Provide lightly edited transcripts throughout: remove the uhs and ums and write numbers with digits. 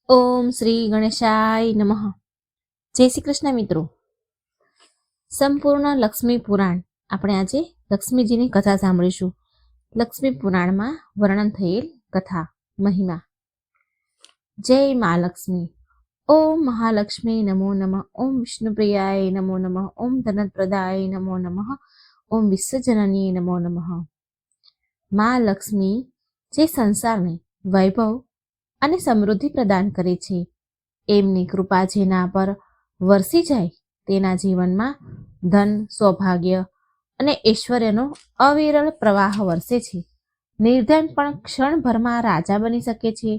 ઓમ શ્રી ગણેશાય નમઃ. જય શ્રી કૃષ્ણ મિત્રો. સંપૂર્ણ લક્ષ્મી પુરાણ આપણે આજે લક્ષ્મીજીની કથા સાંભળીશું. લક્ષ્મી પુરાણમાં વર્ણન થયેલ કથા મહિમા. જય મા લક્ષ્મી. ઓમ મહાલક્ષ્મી નમો નમઃ. ઓમ વિષ્ણુપ્રિયાય નમો નમઃ. ઓમ ધનપ્રદાય નમો નમઃ. ઓમ વિશ્વજનની નમો નમઃ. મા લક્ષ્મી જે સંસારને વૈભવ અને સમૃદ્ધિ પ્રદાન કરે છે, એમની કૃપા જેના પર વરસી જાય તેના જીવનમાં ધન, સૌભાગ્ય અને ઐશ્વર્યનો અવિરલ પ્રવાહ વરસે છે. નિર્ધન પણ ક્ષણભરમાં રાજા બની શકે છે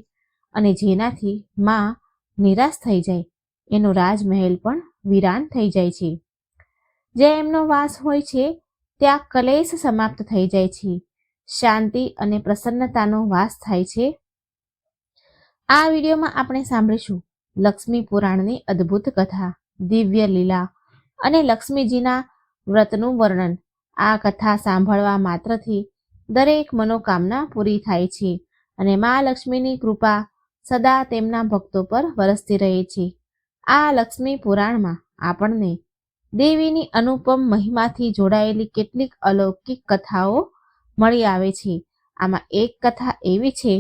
અને જેનાથી માં નિરાશ થઈ જાય એનો રાજમહેલ પણ વિરાન થઈ જાય છે. જે એમનો વાસ હોય છે ત્યાં કલેશ સમાપ્ત થઈ જાય છે. શાંતિ અને પ્રસન્નતાનો વાસ થાય છે. આ વિડીયોમાં આપણે સાંભળીશું લક્ષ્મી પુરાણની અદ્ભુત કથા, દિવ્ય લીલા અને લક્ષ્મીજીના વ્રતનું વર્ણન. આ કથા સાંભળવા માત્રથી દરેક મનોકામના પૂરી થાય છે અને મા લક્ષ્મીની કૃપા સદા તેમના ભક્તો પર વરસતી રહે છે. આ લક્ષ્મી પુરાણમાં આપણને દેવીની અનુપમ મહિમાથી જોડાયેલી કેટલીક અલૌકિક કથાઓ મળી આવે છે. આમાં એક કથા એવી છે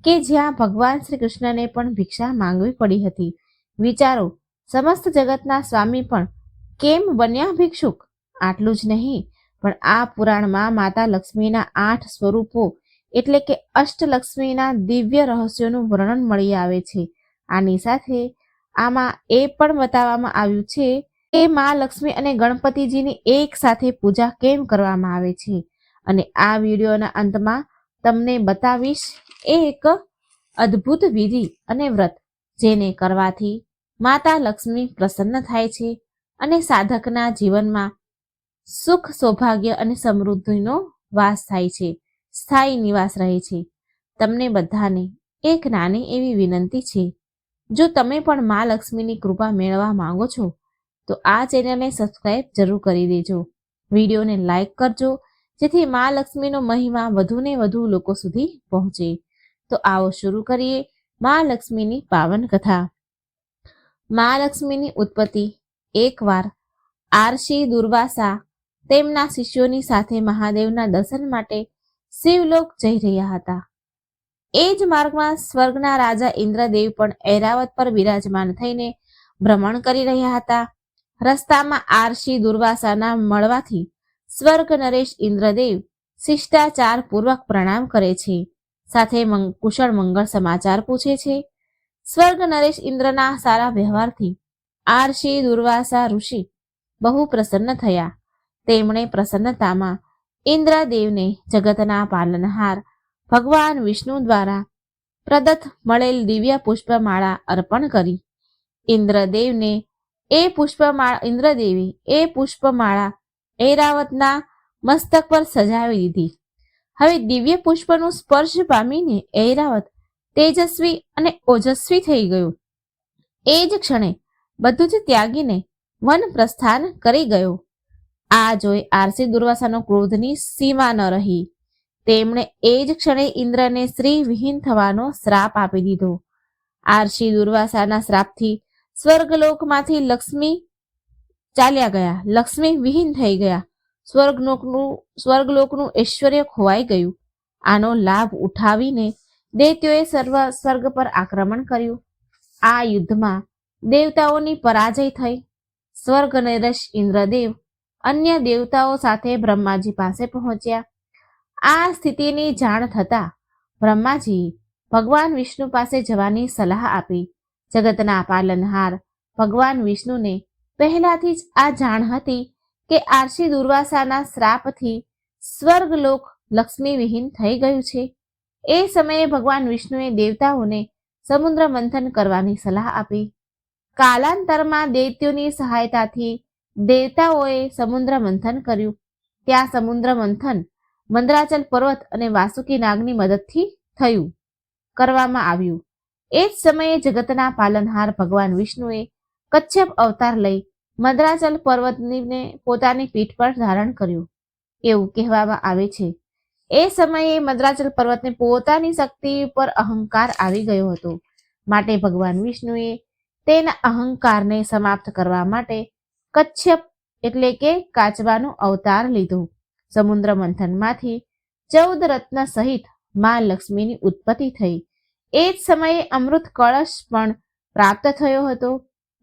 કે જ્યાં ભગવાન શ્રી કૃષ્ણને પણ ભિક્ષા માંગવી પડી હતી. વિચારો, સમસ્ત જગતના સ્વામી પણ કેમ બન્યા ભિક્ષુક? આટલું જ નહીં, પણ આ પુરાણમાં માતા લક્ષ્મીના 8 સ્વરૂપો એટલે કે અષ્ટલક્ષ્મીના દિવ્ય રહસ્યોનું વર્ણન મળી આવે છે. આની સાથે આમાં એ પણ બતાવવામાં આવ્યું છે કે મા લક્ષ્મી અને ગણપતિજીની એક સાથે પૂજા કેમ કરવામાં આવે છે. અને આ વિડીયોના અંતમાં તમને બતાવીશ એક અદ્ભુત વિધિ અને વ્રત જેને કરવાથી માતા લક્ષ્મી પ્રસન્ન થાય છે અને સાધકના જીવનમાં સુખ, સૌભાગ્ય અને સમૃદ્ધિનો વાસ થાય છે, સ્થાયી નિવાસ રહે છે. તમને બધાને એક નાની એવી વિનંતી છે, જો તમે પણ મા લક્ષ્મીની કૃપા મેળવવા માંગો છો તો આ ચેનલને સબસ્ક્રાઈબ જરૂર કરી દેજો. વિડીયોને લાઈક કરજો જેથી મા લક્ષ્મીનો મહિમા વધુને વધુ લોકો સુધી પહોંચે. તો આવો શરૂ કરીએ મા લક્ષ્મીની પાવન કથા. મા લક્ષ્મીની ઉત્પત્તિ. એકવાર આરસી દુર્વાસા તેમના શિષ્યોની સાથે મહાદેવના દર્શન માટે શિવલોક જઈ રહ્યા હતા. એ જ માર્ગમાં સ્વર્ગના રાજા ઇન્દ્રદેવ પણ ઐરાવત પર બિરાજમાન થઈને ભ્રમણ કરી રહ્યા હતા. રસ્તામાં આરસી દુર્વાસાના મળવાથી સ્વર્ગ નરેશ ઇન્દ્રદેવ શિષ્ટાચાર પૂર્વક પ્રણામ કરે છે, સાથે કુશળ મંગળ સમાચાર પૂછે છે. સ્વર્ગ નરેશ ઇન્દ્રના સારા વ્યવહારથી આરસી દુર્વાસા ઋષિ બહુ પ્રસન્ન થયા. તેમણે પ્રસન્નતામાં ઇન્દ્રદેવને જગતના પાલનહાર ભગવાન વિષ્ણુ દ્વારા પ્રદત્ત મળેલ દિવ્ય પુષ્પમાળા અર્પણ કરી. ઇન્દ્રદેવે એ પુષ્પમાળા ઐરાવતના મસ્તક પર સજાવી દીધી. હવે દિવ્ય પુષ્પનું સ્પર્શ પામીને ઐરાવત તેજસ્વી અને ઓજસ્વી થઈ ગયું. એ જ ક્ષણે બધું જ ત્યાગીને વન પ્રસ્થાન કરી ગયો. આ જોઈ આરસી દુર્વાસાનો ક્રોધની સીમા ન રહી. તેમણે એ જ ક્ષણે ઇન્દ્રને સ્ત્રી વિહીન થવાનો શ્રાપ આપી દીધો. આરસી દુર્વાસાના શ્રાપથી સ્વર્ગલોકમાંથી લક્ષ્મી ચાલ્યા ગયા. લક્ષ્મી વિહીન થઈ ગયા. સ્વર્ગલોકનું ઐશ્વર્ય ખોવાઈ ગયું. આનો લાભ ઉઠાવીને દૈત્યોએ સ્વર્ગ પર આક્રમણ કર્યું. આ યુદ્ધમાં દેવતાઓની પરાજય થઈ. સ્વર્ગ નરેશ ઇન્દ્રદેવ અન્ય દેવતાઓ સાથે બ્રહ્માજી પાસે પહોંચ્યા. આ સ્થિતિની જાણ થતાં બ્રહ્માજીએ ભગવાન વિષ્ણુ પાસે જવાની સલાહ આપી. જગતના પાલનહાર ભગવાન વિષ્ણુને પહેલાથી જ આ જાણ હતી કે આરસી દુર્વાસાના શ્રાપથી સ્વર્ગલોક લક્ષ્મી વિહીન થઈ ગયું છે. એ સમયે ભગવાન વિષ્ણુએ દેવતાઓને સમુદ્ર મંથન કરવાની સલાહ આપી. કાલાંતરમાં દૈત્યોની સહાયતાથી દેવતાઓએ સમુદ્ર મંથન કર્યું. ત્યાં સમુદ્ર મંથન મંદરાચલ પર્વત અને વાસુકી નાગની મદદથી કરવામાં આવ્યું. એ જ સમયે જગતના પાલનહાર ભગવાન વિષ્ણુએ કચ્છપ અવતાર લઈ મંદરાચલ પર્વતને પોતાની પીઠ પર ધારણ કર્યું. એવું કહેવામાં આવે છે એ સમયે મંદરાચલ પર્વતને પોતાની શક્તિ પર અહંકાર આવી ગયો હતો. માટે ભગવાન વિષ્ણુએ તેના અહંકારને સમાપ્ત કરવા માટે કચ્છપ એટલે કે કાચબાનો અવતાર લીધો. સમુદ્ર મંથનમાંથી 14 રત્ન સહિત મા લક્ષ્મીની ઉત્પત્તિ થઈ. એ જ સમયે અમૃત કળશ પણ પ્રાપ્ત થયો હતો.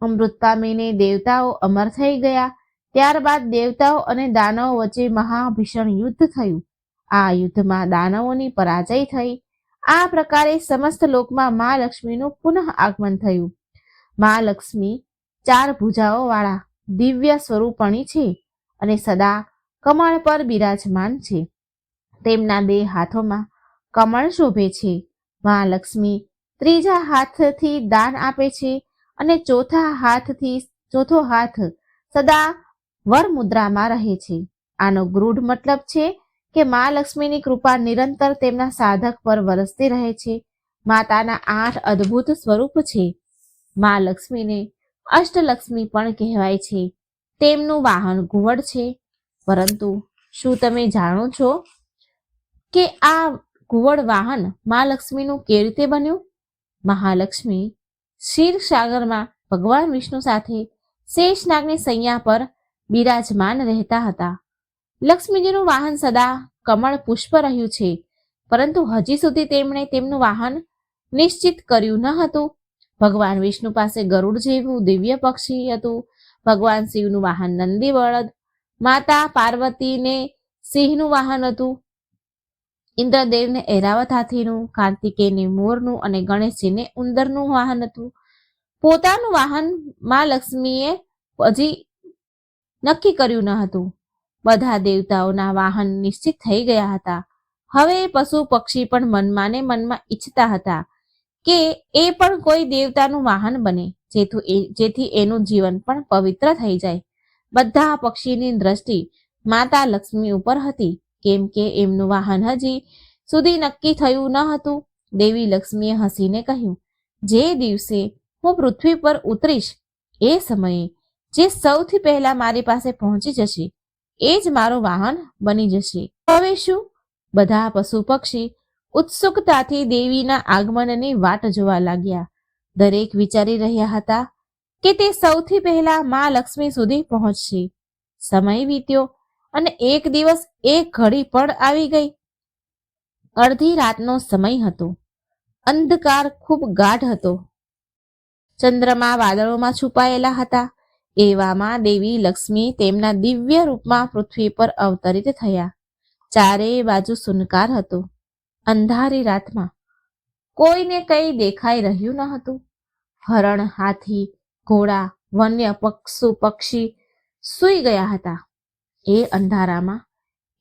અમૃત પામીને દેવતાઓ અમર થઈ ગયા. ત્યારબાદ દેવતાઓ અને દાનવો વચ્ચે મહાભીષણ યુદ્ધ થયું. આ યુદ્ધમાં દાનવોની પરાજય થઈ. આ પ્રકારે સમસ્ત લોકમાં મા લક્ષ્મીનું પુનઃ આગમન થયું. મા લક્ષ્મી 4 ભુજાઓ વાળા દિવ્ય સ્વરૂપણી છે અને સદા કમળ પર બિરાજમાન છે. તેમના 2 હાથોમાં કમળ શોભે છે. મા લક્ષ્મી ત્રીજા હાથથી દાન આપે છે અને ચોથો હાથ સદા વર મુદ્રામાં રહે છે. આનો ગૂઢ મતલબ છે કે મા લક્ષ્મીની કૃપા નિરંતર તેમના સાધક પર વરસતી રહે છે. માતાના 8 અદ્ભુત સ્વરૂપ છે. મા લક્ષ્મીને અષ્ટલક્ષ્મી પણ કહેવાય છે. તેમનું વાહન ઘુવડ છે. પરંતુ શું તમે જાણો છો કે આ ઘુવડ વાહન મા લક્ષ્મીનું કેવી રીતે બન્યું? મહાલક્ષ્મી ક્ષીરસાગરમાં ભગવાન વિષ્ણુ સાથે શેષનાગની સૈયા પર બિરાજમાન રહેતા હતા. લક્ષ્મીજીનું વાહન સદા કમળ પુષ્પ રહ્યું છે, પરંતુ હજી સુધી તેમણે તેમનું વાહન નિશ્ચિત કર્યું ન હતું. ભગવાન વિષ્ણુ પાસે ગરુડ જેવું દિવ્ય પક્ષી હતું. ભગવાન શિવનું વાહન નંદી બળદ, માતા પાર્વતીને સિંહનું વાહન હતું, ઇન્દ્રદેવને ઐરાવત હાથીનું, કાર્તિકેયને મોરનું અને ગણેશજીને ઉંદરનું વાહન હતું. પોતાનું વાહન મા લક્ષ્મીએ હજી નક્કી કર્યું ન હતું. બધા દેવતાઓના વાહન નિશ્ચિત થઈ ગયા હતા. હવે પશુ પક્ષી પણ મનમાં ને મનમાં ઈચ્છતા હતા કે એ પણ કોઈ દેવતાનું વાહન બને, જેથી એનું જીવન પણ પવિત્ર થઈ જાય. બધા પક્ષીની દ્રષ્ટિ માતા લક્ષ્મી ઉપર હતી, કેમ કે એમનું વાહન હજી સુધી નક્કી થયું ન હતું. દેવી લક્ષ્મીએ હસીને કહ્યું, જે દિવસે હું પૃથ્વી પર ઉતરીશ એ સમયે જે સૌથી પહેલા મારી પાસે પહોંચી જશે એ જ મારું વાહન બની જશે. હવે શું? બધા પશુ પક્ષી ઉત્સુકતાથી દેવીના આગમનની વાટ જોવા લાગ્યા. દરેક વિચારી રહ્યા હતા કે તે સૌથી પહેલા મા લક્ષ્મી સુધી પહોંચશે. સમય વીત્યો અને એક દિવસ એક ઘડી પણ આવી ગઈ. અડધી રાતનો સમય હતો. અંધકાર ખૂબ ગાઢ હતો. ચંદ્રમા વાદળોમાં છુપાયેલા હતા. એવામાં દેવી લક્ષ્મી તેમના દિવ્ય રૂપમાં પૃથ્વી પર અવતરિત થયા. ચારેય બાજુ સુનકાર હતો. અંધારી રાતમાં કોઈને કંઈ દેખાઈ રહ્યું ન હતું. હરણ, હાથી, ઘોડા, વન્ય પક્ષી સૂઈ ગયા હતા. એ અંધારામાં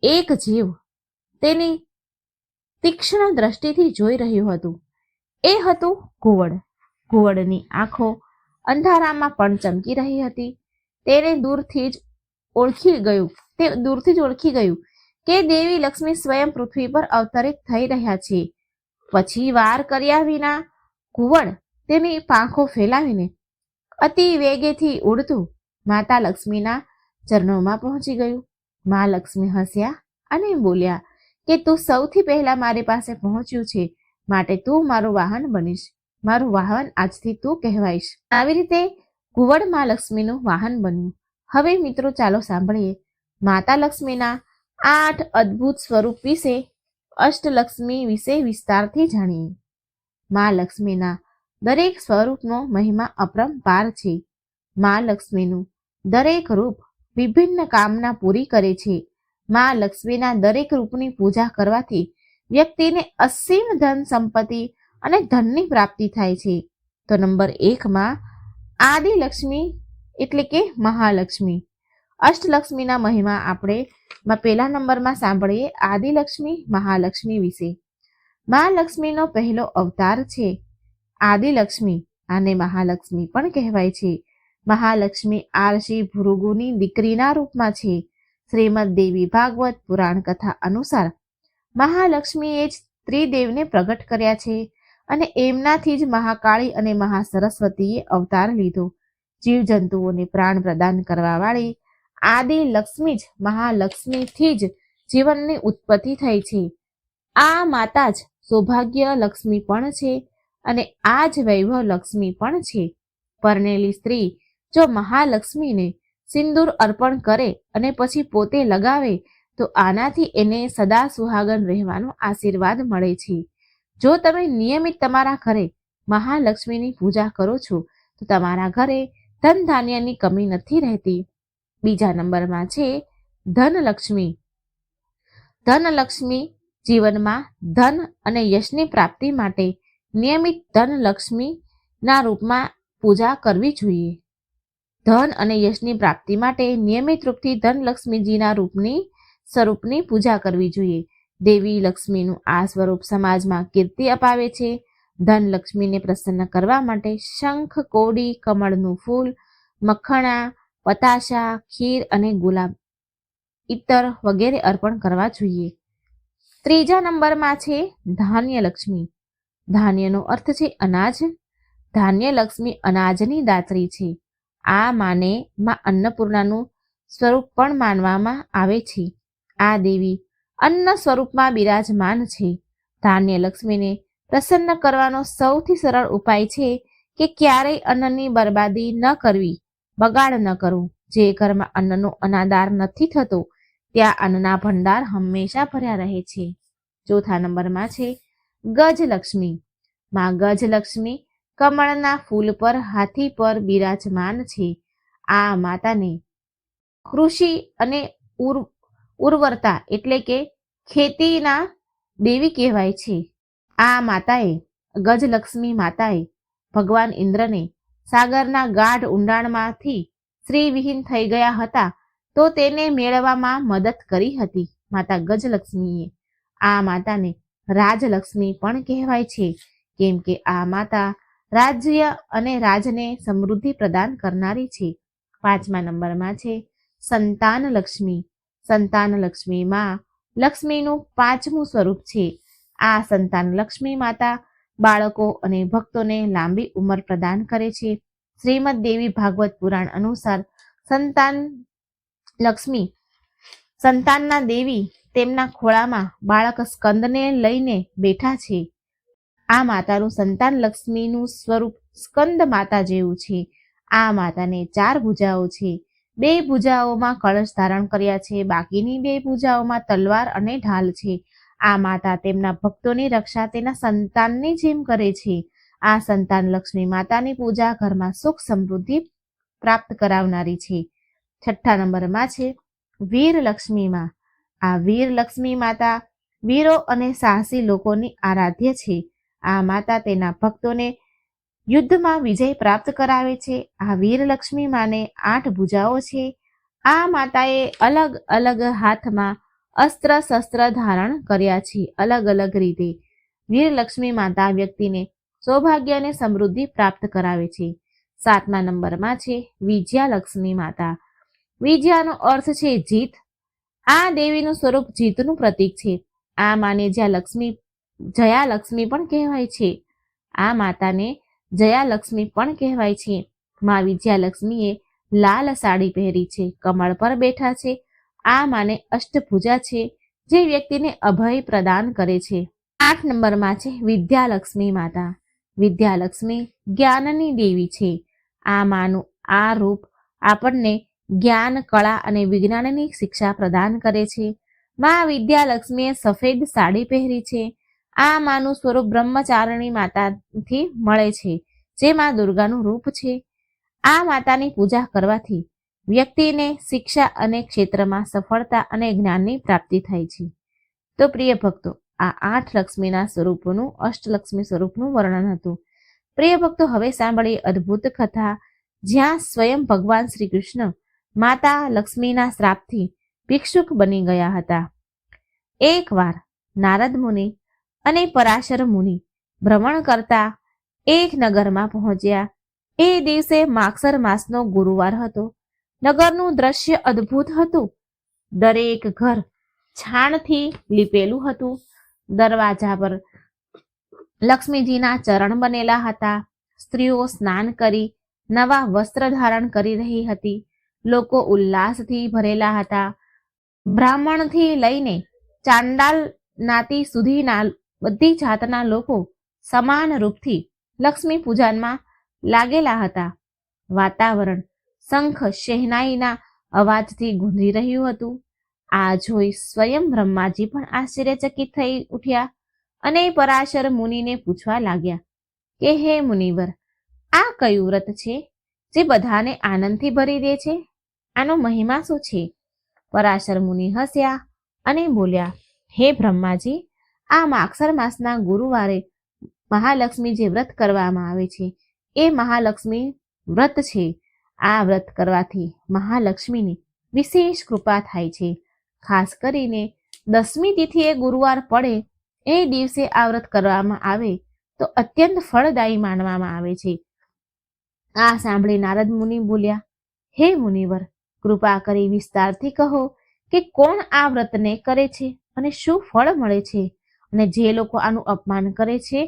એક જીવ તેની તીક્ષ્ણ દ્રષ્ટિથી જોઈ રહ્યું હતું. એ હતું ઘુવડ. ઘુવડની આંખો અંધારામાં પણ ચમકી રહી હતી. તેને દૂરથી જ ઓળખી ગયું કે દેવી લક્ષ્મી સ્વયં પૃથ્વી પર અવતરિત થઈ રહ્યા છે. પછી વાર કર્યા વિના ઘુવડ તેની પાંખો ફેલાવીને અતિ વેગેથી ઉડતું માતા લક્ષ્મીના ચરણોમાં પહોંચી ગયું. મા લક્ષ્મી હસ્યા અને બોલ્યા કે તું સૌથી પહેલા મારી પાસે પહોંચ્યું છે, માટે તું મારું વાહન બનીશ. મારું વાહન આજથી તું કહેવાઈશ. આવી રીતે ઘુવડ મા લક્ષ્મીનું વાહન બન્યું. હવે મિત્રો ચાલો સાંભળીએ માતા લક્ષ્મીના 8 અદ્ભુત સ્વરૂપ વિશે, અષ્ટલક્ષ્મી વિશે વિસ્તારથી જાણીએ. મા લક્ષ્મીના દરેક સ્વરૂપનો મહિમા અપરંપાર છે. મા લક્ષ્મીનું દરેક રૂપ વિભિન્ન કામના પૂરી કરે છે. મા લક્ષ્મીના દરેક રૂપની પૂજા કરવાથી વ્યક્તિને અસીમ ધન સંપત્તિ અને ધનની પ્રાપ્તિ થાય છે. તો નંબર 1 માં આદિલક્ષ્મી એટલે કે મહાલક્ષ્મી. અષ્ટલક્ષ્મીના મહિમા આપણે પહેલા નંબરમાં સાંભળીએ આદિલક્ષ્મી મહાલક્ષ્મી વિશે. મહાલક્ષ્મીનો પહેલો અવતાર છે આદિલક્ષ્મી. આને મહાલક્ષ્મી પણ કહેવાય છે. મહાલક્ષ્મી આરસી ભૃગુની દીકરીના રૂપમાં છે. શ્રીમદ દેવી ભાગવત પુરાણ કથા અનુસાર મહાલક્ષ્મીએ જ ત્રિદેવને પ્રગટ કર્યા છે અને એમનાથી જ મહાકાળી અને મહાસરસ્વતીએ અવતાર લીધો. જીવજંતુઓને પ્રાણ પ્રદાન કરવાવાળી આદિ લક્ષ્મી જ મહાલક્ષ્મીથી જ જીવનની ઉત્પત્તિ થઈ છે. આ માતા જ સૌભાગ્ય લક્ષ્મી પણ છે અને આ જ વૈભવ લક્ષ્મી પણ છે. પરણેલી સ્ત્રી જો મહાલક્ષ્મીને સિંદૂર અર્પણ કરે અને પછી પોતે લગાવે તો આનાથી એને સદા સુહાગન રહેવાનો આશીર્વાદ મળે છે. જો તમે નિયમિત તમારા ઘરે મહાલક્ષ્મીની પૂજા કરો છો તો તમારા ઘરે ધન ધાન્યની કમી નથી રહેતી. બીજા નંબરમાં છે ધનલક્ષ્મી. ધનલક્ષ્મી જીવનમાં ધન અને યશની પ્રાપ્તિ માટે નિયમિત ધનલક્ષ્મીના રૂપમાં પૂજા કરવી જોઈએ. ધન અને યશની પ્રાપ્તિ માટે નિયમિત રૂપથી ધનલક્ષ્મીજીના સ્વરૂપની પૂજા કરવી જોઈએ. દેવી લક્ષ્મીનું આ સ્વરૂપ સમાજમાં કીર્તિ અપાવે છે. ધનલક્ષ્મીને પ્રસન્ન કરવા માટે શંખ, કોડી, કમળનું ફૂલ, મખણા, પતાશા, ખીર અને ગુલાબ ઇત્તર વગેરે અર્પણ કરવા જોઈએ. ત્રીજા નંબરમાં છે ધાન્યલક્ષ્મી. ધાન્યનો અર્થ છે અનાજ. ધાન્યલક્ષ્મી અનાજની દાત્રી છે. આ માને માં અન્નપૂર્ણાનું સ્વરૂપ પણ માનવામાં આવે છે. આ દેવી અન્ન સ્વરૂપમાં બિરાજમાન છે. ધાન્યલક્ષ્મીને પ્રસન્ન કરવાનો સૌથી સરળ ઉપાય છે કે ક્યારેય અન્નની બરબાદી ન કરવી, બગાડ ન કરવું. જે ઘરમાં અન્નનો અનાદાર નથી થતો ત્યાં અન્નના ભંડાર હંમેશા ભર્યા રહે છે. ચોથા નંબરમાં છે ગજલક્ષ્મી. માં ગજલક્ષ્મી કમળના ફૂલ પર હાથી પર બિરાજમાન છે. આ માતાને કૃષિ અને ઉર્વરતા એટલે કે ખેતીના દેવી કહેવાય છે. આ માતાએ ગજલક્ષ્મી માતાએ ભગવાન ઇન્દ્રને સાગરના ગાઢ ઊંડાણમાંથી શ્રીવિહીન થઈ ગયા હતા તો તેને મેળવવામાં મદદ કરી હતી. માતા ગજલક્ષ્મીએ આ માતાને રાજલક્ષ્મી પણ કહેવાય છે, કેમ કે આ માતા રાજ્ય અને રાજને સમૃદ્ધિ પ્રદાન કરનારી છે. પાંચમા નંબરમાં છે સંતાનલક્ષ્મી. સંતાનલક્ષ્મીમાં લક્ષ્મીનું પાંચમું સ્વરૂપ છે. આ સંતાનલક્ષ્મી માતા બાળકો અને ભક્તોને લાંબી ઉંમર પ્રદાન કરે છે. શ્રીમદ દેવી ભાગવત પુરાણ અનુસાર સંતાનના દેવી તેમના ખોળામાં બાળક સ્કંદને લઈને બેઠા છે. આ માતાનું સંતાન લક્ષ્મીનું સ્વરૂપ સ્કંદ માતા જેવું છે. આ માતાને 4 ભુજાઓ છે. 2 ભુજાઓમાં કળશ ધારણ કર્યા છે. બાકીની 2 ભુજાઓમાં તલવાર અને ઢાલ છે. આ માતા તેમના ભક્તોની રક્ષા તેના સંતાનની જેમ કરે છે. આ સંતાન લક્ષ્મી માતાની પૂજા ઘરમાં સુખ સમૃદ્ધિ પ્રાપ્ત કરાવનારી છે. છઠ્ઠા નંબરમાં છે વીરલક્ષ્મીમાં. આ વીરલક્ષ્મી માતા વીરો અને સાહસી લોકોની આરાધ્ય છે. આ માતા તેના ભક્તોને યુદ્ધમાં વિજય પ્રાપ્ત કરાવે છે. આ વીરલક્ષ્મી માને 8 ભુજાઓ છે. આ માતાએ અલગ અલગ હાથમાં અસ્ત્ર શસ્ત્ર ધારણ કર્યા છે. અલગ અલગ રીતે વીરલક્ષ્મી માતા વ્યક્તિને સૌભાગ્ય અને સમૃદ્ધિ પ્રાપ્ત કરાવે છે. 7મા નંબરમાં છે વિજયાલક્ષ્મી માતા. વિજયાનો અર્થ છે જીત. આ દેવીનું સ્વરૂપ જીતનું પ્રતીક છે. આ માને જયાલક્ષ્મી પણ કહેવાય છે. આ માતાને જયાલક્ષ્મી પણ કહેવાય છે. માં વિજયાલક્ષ્મીએ લાલ સાડી પહેરી છે, કમળ પર બેઠા છે. આ માને અષ્ટભુજા છે, જે વ્યક્તિને અભય પ્રદાન કરે છે. 8 નંબરમાં છે વિદ્યાલક્ષ્મી માતા. વિદ્યાલક્ષ્મી જ્ઞાનની દેવી છે. આ માનું આ રૂપ આપણને જ્ઞાન, કળા અને વિજ્ઞાનની શિક્ષા પ્રદાન કરે છે. માં વિદ્યાલક્ષ્મીએ સફેદ સાડી પહેરી છે. આ માનું સ્વરૂપ બ્રહ્મચારિણી માતાથી મળે છે, જે માં દુર્ગાનું રૂપ છે. આ માતાની પૂજા કરવાથી વ્યક્તિને શિક્ષા અને ક્ષેત્રમાં સફળતા અને જ્ઞાનની પ્રાપ્તિ થાય છે. તો પ્રિય ભક્તો, આ 8 લક્ષ્મીના સ્વરૂપોનું અષ્ટલક્ષ્મી સ્વરૂપનું વર્ણન હતું. પ્રિય ભક્તો, હવે સાંભળીએ અદ્ભુત કથા, જ્યાં સ્વયં ભગવાન શ્રી કૃષ્ણ માતા લક્ષ્મીના શ્રાપથી ભિક્ષુક બની ગયા હતા. એકવાર નારદ મુનિ અને પરાશર મુનિ ભ્રમણ કરતા એક નગરમાં પહોંચ્યા. એ દિવસે માગસર માસનો ગુરુવાર હતો. નગરનું દ્રશ્ય અદ્ભુત હતું. દરેક ઘર છાણથી લીપેલું હતું. દરવાજા પર લક્ષ્મીજીના ચરણ બનેલા હતા. સ્ત્રીઓ સ્નાન કરી નવા વસ્ત્ર ધારણ કરી રહી હતી. લોકો ઉલ્લાસથી ભરેલા હતા. બ્રાહ્મણથી લઈને ચાંડાલ નાતી સુધીના બધી જાતના લોકો સમાન રૂપથી લક્ષ્મી પૂજનમાં લાગેલા હતા. વાતાવરણ શંખ શહેનાઈના અવાજથી ગુંજી રહ્યું હતું. આ જોઈ સ્વયં બ્રહ્માજી પણ આશ્ચર્યચકિત થઈ ઉઠ્યા અને પરાશર મુનિને પૂછવા લાગ્યા કે હે મુનિવર, આ કયું વ્રત છે જે બધાને આનંદથી ભરી દે છે? આનો મહિમા શું છે? પરાશર મુનિ હસ્યા અને બોલ્યા, હે બ્રહ્માજી, આ માગસર માસના ગુરુવારે મહાલક્ષ્મી જે વ્રત કરવામાં આવે છે એ મહાલક્ષ્મી વ્રત છે. આ વ્રત કરવાથી મહાલક્ષ્મીની વિશેષ કૃપા થાય છે. ખાસ કરીને 10મી તિથિએ ગુરુવાર પડે એ દિવસે આ વ્રત કરવામાં આવે તો અત્યંત ફળદાયી માનવામાં આવે છે. આ સાંભળી નારદ મુનિ બોલ્યા, હે મુનિવર, કૃપા કરી વિસ્તારથી કહો કે કોણ આ વ્રતને કરે છે અને શું ફળ મળે છે, અને જે લોકો આનું અપમાન કરે છે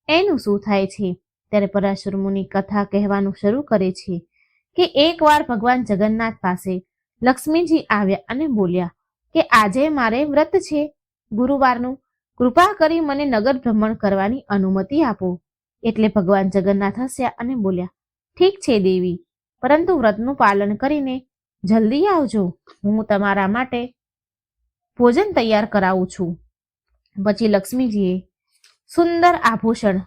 એનું શું થાય છે? ત્યારે પરાશર મુનિ કથા કહેવાનું શરૂ કરે છે કે એકવાર ભગવાન જગન્નાથ પાસે લક્ષ્મીજી આવ્યા અને બોલ્યા કે આજે મારે વ્રત છે ગુરુવારનું, કૃપા કરી મને નગર ભ્રમણ કરવાની અનુમતિ આપો. એટલે ભગવાન જગન્નાથ હસ્યા અને બોલ્યા, ઠીક છે દેવી, પરંતુ વ્રતનું પાલન કરીને જલ્દી આવજો, હું તમારા માટે ભોજન તૈયાર કરાવું છું. પછી લક્ષ્મીજીએ સુંદર આભૂષણ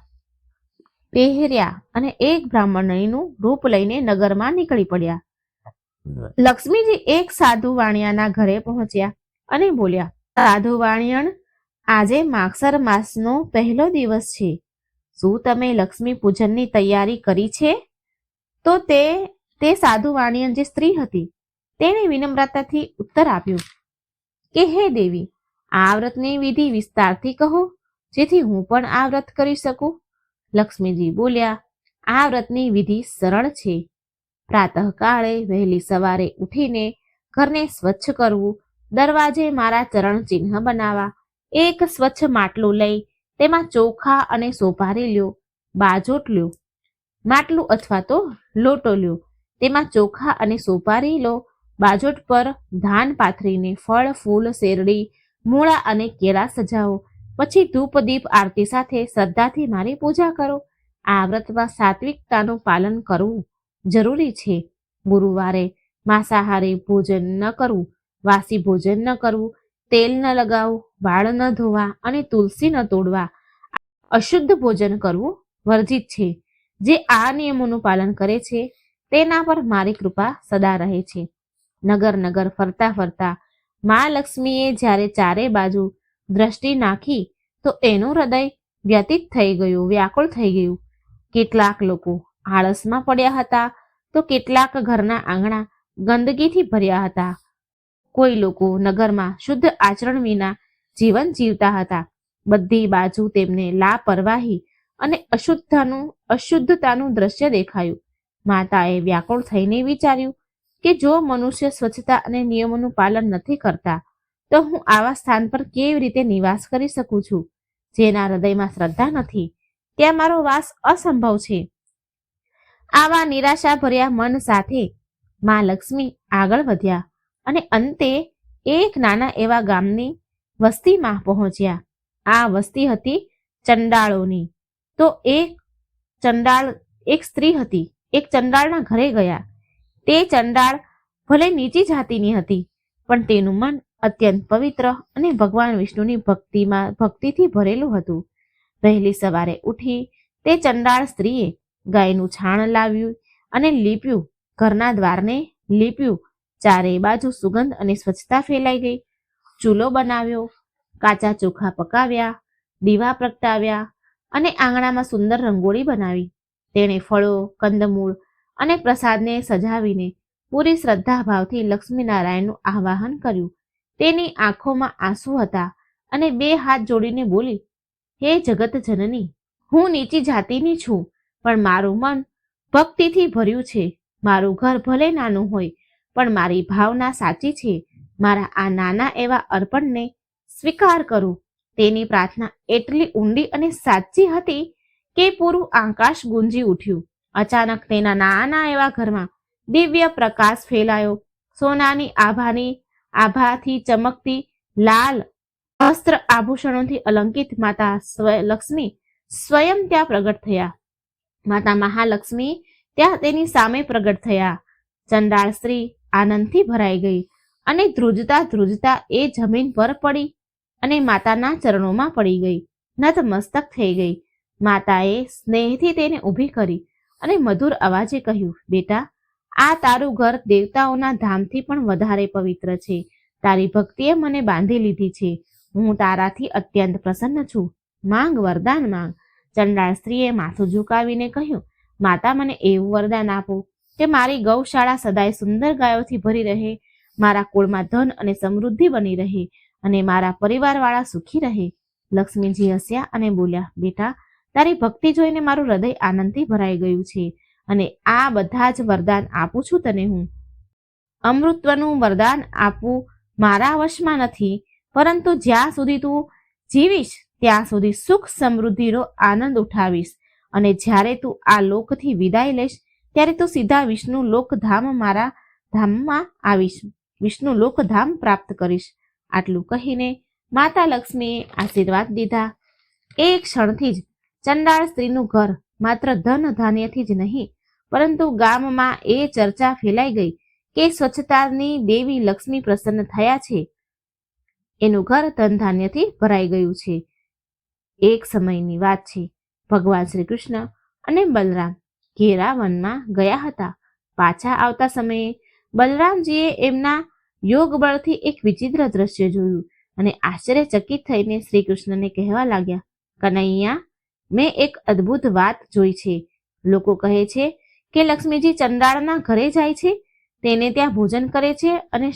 પહેર્યા અને એક બ્રાહ્મણીનું રૂપ લઈને નગરમાં નીકળી પડ્યા. લક્ષ્મીજી એક સાધુ વાણિયાના ઘરે પહોંચ્યા અને બોલ્યા, સાધુ વાણિયણ, આજે માગસર માસનો પહેલો દિવસ છે. શું તમે લક્ષ્મી પૂજનની તૈયારી કરી છે? તો તે સાધુ વાણિયણ જે સ્ત્રી હતી તેણે વિનમ્રતાથી ઉત્તર આપ્યો કે હે દેવી, આ વ્રતની વિધિ વિસ્તારથી કહો જેથી હું પણ આ વ્રત કરી શકું. લક્ષ્મીજી બોલ્યા, આ વ્રતની વિધિ સરળ છે. પ્રાતઃકાળે વહેલી સવારે ઉઠીને ઘરને સ્વચ્છ કરવું, દરવાજે મારા ચરણ ચિહ્ન બનાવવા, એક સ્વચ્છ માટલું લઈ તેમાં ચોખા અને સોપારી લ્યો, બાજોટ લ્યો, માટલું અથવા તો લોટો લ્યો, તેમાં ચોખા અને સોપારી લો, બાજોટ પર ધાન પાથરીને ફળ ફૂલ શેરડી મૂળા અને કેળા સજાવો. પછી ધૂપ દીપ આરતી સાથે શ્રદ્ધાથી મારી પૂજા કરો. આ વ્રતમાં સાત્વિકતાનું પાલન કરવું જરૂરી છે. ગુરુવારે માંસાહારી ભોજન ન કરવું, વાસી ભોજન ન કરવું, તેલ ન લગાવવું, વાળ ન ધોવા અને તુલસી ન તોડવા, અશુદ્ધ ભોજન કરવું વર્જિત છે. જે આ નિયમોનું પાલન કરે છે તેના પર મારી કૃપા સદા રહે છે. નગર નગર ફરતા ફરતા મા લક્ષ્મીએ જ્યારે ચારે બાજુ દ્રષ્ટિ નાખી તો એનું હૃદય વ્યતીત થઈ ગયું, વ્યાકુળ થઈ ગયું. કેટલાક લોકો આળસમાં પડ્યા હતા તો કેટલાક ઘરના આંગણા ગંદકીથી ભર્યા હતા. કોઈ લોકો નગરમાં શુદ્ધ આચરણ વિના જીવન જીવતા હતા. બધી બાજુ તેમને લાપરવાહી અને અશુદ્ધતાનું દ્રશ્ય દેખાયું. માતાએ વ્યાકુળ થઈને વિચાર્યું કે જો મનુષ્ય સ્વચ્છતા અને નિયમોનું પાલન નથી કરતા તો હું આવા સ્થાન પર કેવી રીતે નિવાસ કરી શકું છું? જેના હૃદયમાં શ્રદ્ધા નથી ત્યાં મારો વાસ અસંભવ છે. આવા નિરાશા ભર્યા મન સાથે મા લક્ષ્મી આગળ વધ્યા અને અંતે એક નાના એવા ગામની વસ્તીમાં પહોંચ્યા. આ વસ્તી હતી ચંડાળોની. તો એક સ્ત્રી હતી, એક ચંડાળના ઘરે ગયા. તે ચંડાળ ભલે નીચી જાતિની હતી પણ તેનું મન અત્યંત પવિત્ર અને ભગવાન વિષ્ણુની ભક્તિથી ભરેલું હતું. વહેલી સવારે ઉઠી તે ચંડાળ સ્ત્રીએ ગાયનું છાણ લાવ્યું અને લીપ્યું, ઘરના દ્વારને લીપ્યું. ચારે બાજુ સુગંધ અને સ્વચ્છતા ફેલાઈ ગઈ. ચૂલો બનાવ્યો, કાચા ચોખા પકાવ્યા, દીવા પ્રગટાવ્યા અને આંગણામાં સુંદર રંગોળી બનાવી. તેણે ફળો, કંદમૂળ અને પ્રસાદને સજાવીને પૂરી શ્રદ્ધાભાવથી લક્ષ્મીનારાયણનું આવાહન કર્યું. તેની આંખોમાં આંસુ હતા અને 2 હાથ જોડીને બોલી, હે જગત જનની, હું નીચી જાતિની છું પણ મારું મન ભક્તિથી ભર્યું છે. મારું ઘર ભલે નાનું હોય પણ મારી ભાવના સાચી છે. મારા આ નાના એવા અર્પણને સ્વીકાર કરું. તેની પ્રાર્થના એટલી ઊંડી અને સાચી હતી કે પૂરું આકાશ ગુંજી ઉઠ્યું. અચાનક તેના નાના એવા ઘરમાં દિવ્ય પ્રકાશ ફેલાયો. સોનાની આભાથી ચમકતી લાલ વસ્ત્ર આભૂષણોથી અલંકિત માતા લક્ષ્મી સ્વયં ત્યાં પ્રગટ થયા. માતા મહાલક્ષ્મી ત્યાં તેની સામે પ્રગટ થયા. ચંડાળ સ્ત્રી આનંદથી ભરાઈ ગઈ અને ધ્રુજતા ધ્રુજતા એ જમીન પર પડી અને માતાના ચરણોમાં પડી ગઈ, નતમસ્તક થઈ ગઈ. માતાએ સ્નેહથી તેને ઊભી કરી અને મધુર અવાજે કહ્યું, બેટા, આ તારું ઘર દેવતાઓના ધામથી પણ વધારે પવિત્ર છે. તારી ભક્તિએ મને બાંધી લીધી છે. હું તારાથી અત્યંત પ્રસન્ન છું. માંગ, વરદાન માંગ. ચંડાળ સ્ત્રીએ માથું ઝુકાવીને કહ્યું, માતા, મને એવું વરદાન આપો કે મારી ગૌશાળા સદાય સુંદર ગાયોથી ભરી રહે, મારા કુળમાં ધન અને સમૃદ્ધિ બની રહે અને મારા પરિવારવાળા સુખી રહે. લક્ષ્મીજી હસ્યા અને બોલ્યા, બેટા, તારી ભક્તિ જોઈને મારું હૃદય આનંદથી ભરાઈ ગયું છે અને આ બધા જ વરદાન આપું છું તને. હું અમૃતત્વનું વરદાન આપવું મારા વશમાં નથી, પરંતુ જ્યાં સુધી તું જીવીશ ત્યાં સુધી સુખ સમૃદ્ધિનો આનંદ ઉઠાવીશ અને જ્યારે તું આ લોકથી વિદાય લઈશ ત્યારે તું સીધા વિષ્ણુ લોકધામ, મારા ધામમાં આવીશ, વિષ્ણુ લોકધામ પ્રાપ્ત કરીશ. આટલું કહીને માતા લક્ષ્મીએ આશીર્વાદ દીધા. એ ક્ષણથી જ ચંડાળ સ્ત્રીનું ઘર માત્ર ધન ધાન્યથી જ નહીં, પરંતુ ગામમાં એ ચર્ચા ફેલાઈ ગઈ કે સ્વચ્છતાની દેવી લક્ષ્મી પ્રસન્ન થયા છે, એનું ઘર ધન ધાન્યથી ભરાઈ ગયું છે. એક સમયની વાત છે. ભગવાન શ્રી કૃષ્ણ અને બલરામ ઘેરા વનમાં ગયા હતા. પાછા આવતા સમયે બલરામજીએ એમના યોગ બળથી એક વિચિત્ર દ્રશ્ય જોયું અને આશ્ચર્યચકિત થઈને શ્રી કૃષ્ણને કહેવા લાગ્યા, કનૈયા, મેં એક અદ્ભુત વાત જોઈ છે. લોકો કહે છે કે લક્ષ્મીજી ચંડાળના ઘરે જાય છે, તેને ત્યાં ભોજન કરે છે અને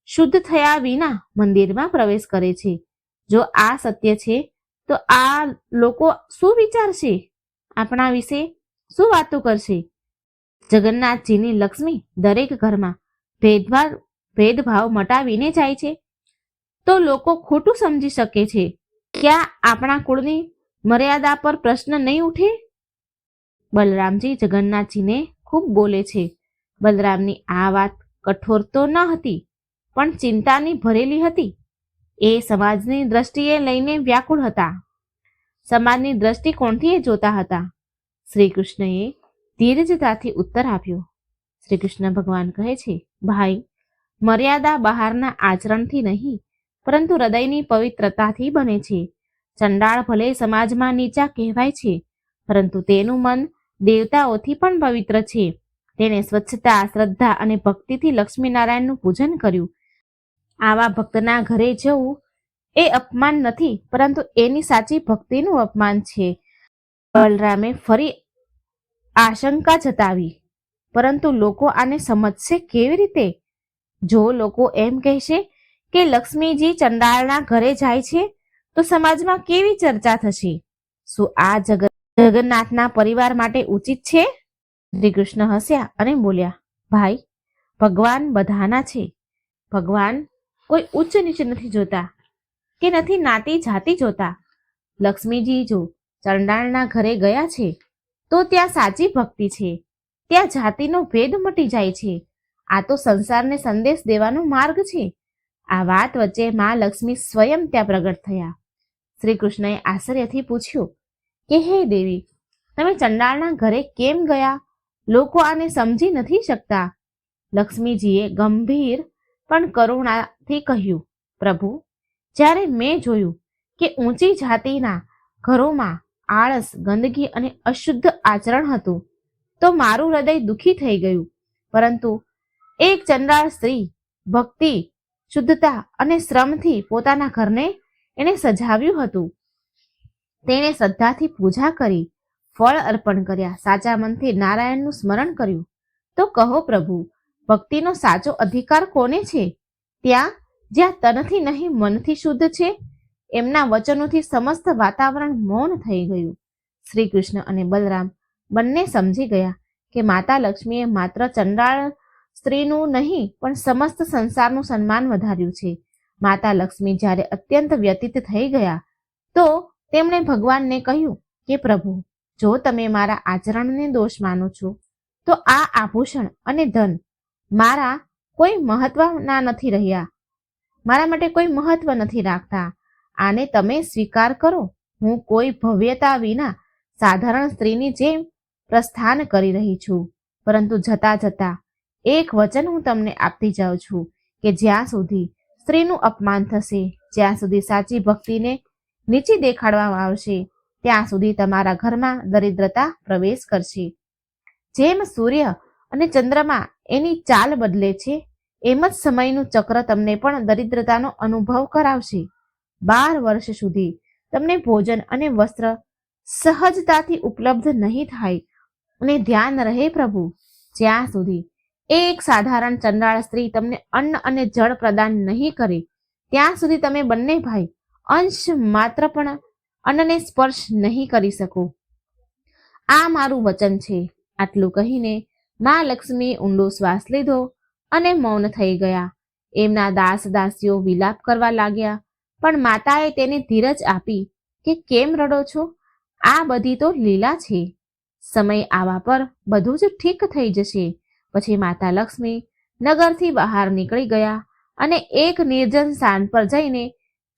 શુદ્ધ થયા વિના મંદિરમાં પ્રવેશ કરે છે. જો આ સત્ય છે તો આ લોકો શું વિચારશે, આપણા વિશે શું વાતો કરશે? જગન્નાથજીની લક્ષ્મી દરેક ઘરમાં ભેદભાવ મટાવીને જાય છે તો લોકો ખોટું સમજી શકે છે. ક્યાં આપણા કુળની મર્યાદા પર પ્રશ્ન નહીં ઉઠે? બલરામજી જગન્નાથજીને ખૂબ બોલે છે. બલરામની આ વાત કઠોર તો ન હતી, પણ ચિંતાની ભરેલી હતી. એ સમાજની દ્રષ્ટિએ લઈને વ્યાકુળ હતા. સમાજની દ્રષ્ટિકોણથી એ જોતા હતા. શ્રી કૃષ્ણએ ધીરજતાથી ઉત્તર આપ્યો. શ્રી કૃષ્ણ ભગવાન કહે છે, ભાઈ, મર્યાદા બહારના આચરણથી નહીં, પરંતુ હૃદયની પવિત્રતાથી બને છે. ચંડાળ ભલે સમાજમાં નીચા કહેવાય છે, પરંતુ તેનું મન દેવતાઓથી પણ પવિત્ર છે. તેણે સ્વચ્છતા, શ્રદ્ધા અને ભક્તિથી લક્ષ્મીનારાયણનું પૂજન કર્યું. આવા ભક્તના ઘરે જવું એ અપમાન નથી, પરંતુ એની સાચી ભક્તિનું અપમાન છે. બલરામે ફરી આશંકા જતાવી, પરંતુ લોકો આને સમજશે કેવી રીતે? જો લોકો એમ કહેશે કે લક્ષ્મીજી ચંડાળના ઘરે જાય છે તો સમાજમાં કેવી ચર્ચા થશે? શું આ જગન્નાથના પરિવાર માટે ઉચિત છે? શ્રી કૃષ્ણ હસ્યા અને બોલ્યા, ભાઈ, ભગવાન બધાના છે. ભગવાન કોઈ ઉચ્ચ નીચ નથી જોતા કે નથી નાતી જાતિ જોતા. લક્ષ્મીજી જો ચંડાળના ઘરે ગયા છે તો ત્યાં સાચી ભક્તિ છે, ત્યાં જાતિનો ભેદ મટી જાય છે. આ તો સંસારને સંદેશ દેવાનો માર્ગ છે. આ વાત વચ્ચે મા લક્ષ્મી સ્વયં ત્યાં પ્રગટ થયા. શ્રી કૃષ્ણએ આશ્ચર્યથી પૂછ્યું કે હે દેવી, તમે ચંડાળના ઘરે કેમ ગયા? લોકો આને સમજી નથી શકતા. લક્ષ્મીજીએ ગંભીર પણ કરુણાથી કહ્યું, પ્રભુ, જ્યારે મેં જોયું કે ઊંચી જાતિના ઘરોમાં આળસ, ગંદકી અને અશુદ્ધ આચરણ હતું તો મારું હૃદય દુઃખી થઈ ગયું. પરંતુ એક ચંડાળ સ્ત્રી ભક્તિ, શુદ્ધતા અને શ્રમથી પોતાના ઘરને એણે સજાવ્યું હતું. તેણે શ્રદ્ધાથી પૂજા કરી, ફળ અર્પણ કર્યા, સાચા મનથી નારાયણનું સ્મરણ કર્યું. તો કહો પ્રભુ, ભક્તિનો સાચો અધિકાર કોને છે? ત્યાં જ્યાં તનથી નહીં મનથી શુદ્ધ છે. એમના વચનોથી સમસ્ત વાતાવરણ મૌન થઈ ગયું. શ્રી કૃષ્ણ અને બલરામ બંને સમજી ગયા કે માતા લક્ષ્મીએ માત્ર ચંડાળ સ્ત્રીનું નહીં પણ સમસ્ત સંસારનું સન્માન વધાર્યું છે. માતા લક્ષ્મી જ્યારે અત્યંત વ્યતીત થઈ ગયા તો તેમણે ભગવાનને કહ્યું કે પ્રભુ, જો તમે મારા આચરણને દોષ માનો છો તો આ આભૂષણ અને ધન મારા કોઈ મહત્વના નથી રહ્યા, મારા માટે કોઈ મહત્વ નથી રાખતા. આને તમે સ્વીકાર કરો. હું કોઈ ભવ્યતા વિના સાધારણ સ્ત્રીની જેમ પ્રસ્થાન કરી રહી છું. પરંતુ જતા જતા એક વચન હું તમને આપતી જાઉં છું કે જ્યાં સુધી સ્ત્રીનું અપમાન થશે, જ્યાં સુધી સાચી ભક્તિને નીચી દેખાડવામાં આવશે, ત્યાં સુધી તમારા ઘરમાં દરિદ્રતા પ્રવેશ કરશે. જેમ સૂર્ય અને ચંદ્રમા એની ચાલ બદલે છે, એમ જ સમયનું ચક્ર તમને પણ દરિદ્રતાનો અનુભવ કરાવશે. 12 વર્ષ સુધી તમને ભોજન અને વસ્ત્ર સહજતાથી ઉપલબ્ધ નહીં થાય. અને ધ્યાન રહે પ્રભુ, જ્યાં સુધી એક સાધારણ ચંડાળ સ્ત્રી તમને અન્ન અને જળ પ્રદાન નહીં કરે, ત્યાં સુધી તમે બંને ભાઈ અંશ માત્ર પણ અન્નને સ્પર્શ નહીં કરી શકો. આ મારું વચન છે. આટલું કહીને મા લક્ષ્મીએ ઊંડો શ્વાસ લીધો અને મૌન થઈ ગયા. એમના દાસ દાસીઓ વિલાપ કરવા લાગ્યા, પણ માતાએ તેને ધીરજ આપી કે કેમ રડો છો? આ બધી તો લીલા છે. સમય આવવા પર બધું જ ઠીક થઈ જશે. પછી માતા લક્ષ્મી નગરથી બહાર નીકળી ગયા અને એક નિર્જન સ્થાન પર જઈને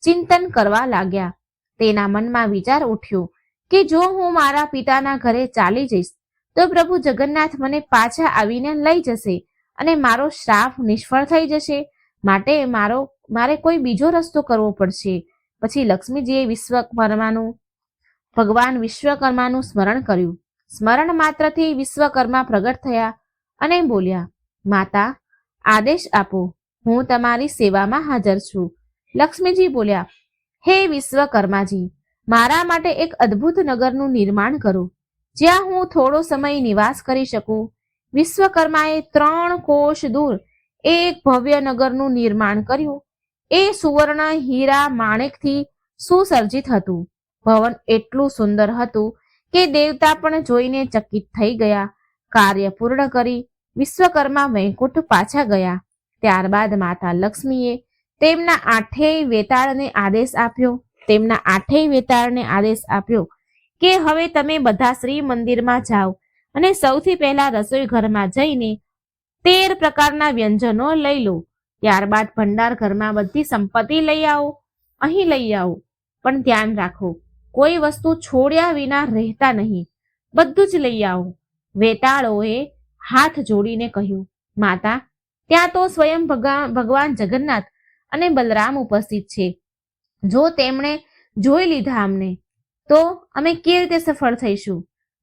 ચિંતન કરવા લાગ્યા. તેના મનમાં વિચાર ઉઠ્યો કે જો હું મારા પિતાના ઘરે ચાલી જઈશ તો પ્રભુ જગન્નાથ મને પાછા આવીને લઈ જશે અને મારો શ્રાપ નિષ્ફળ થઈ જશે. માટે મારે કોઈ બીજો રસ્તો કરવો પડશે. પછી લક્ષ્મીજીએ ભગવાન વિશ્વકર્માનું સ્મરણ કર્યું. સ્મરણ માત્રથી વિશ્વકર્મા પ્રગટ થયા અને બોલ્યા, માતા, આદેશ આપો, હું તમારી સેવામાં હાજર છું. લક્ષ્મીજી બોલ્યા, હે વિશ્વકર્માજી, મારા માટે એક અદ્ભુત નગરનું નિર્માણ કરો જ્યાં હું થોડો સમય નિવાસ કરી શકું. વિશ્વકર્માએ 3 કોશ દૂર એક ભવ્ય નગરનું નિર્માણ કર્યું. એ સુવર્ણ, હીરા, માણેકથી સુસર્જિત હતું. ભવન એટલું સુંદર હતું કે દેવતા પણ જોઈને ચકિત થઈ ગયા. કાર્ય પૂર્ણ કરી વિશ્વકર્મા વૈકુંઠ પાછા ગયા. ત્યારબાદ માતા લક્ષ્મીએ તેમના 8 વેતાળને આદેશ આપ્યો કે હવે તમે બધા શ્રી મંદિરમાં જાઓ અને સૌથી પહેલા રસોઈ ઘરમાં જઈને 13 પ્રકારના વ્યંજનો લઈ લો. ત્યારબાદ ભંડાર ઘરમાં બધી સંપત્તિ અહીં લઈ આવો. પણ ધ્યાન રાખો, કોઈ વસ્તુ છોડ્યા વિના રહેતા નહીં, બધું જ લઈ આવો. વેતાળોએ હાથ જોડીને કહ્યું, માતા, ત્યાં તો સ્વયં ભગવાન જગન્નાથ અને બલરામ ઉપસ્થિત છે. જો તેમણે જોઈ લીધા અમને તો અમે કેવી રીતે સફળ થઈશું?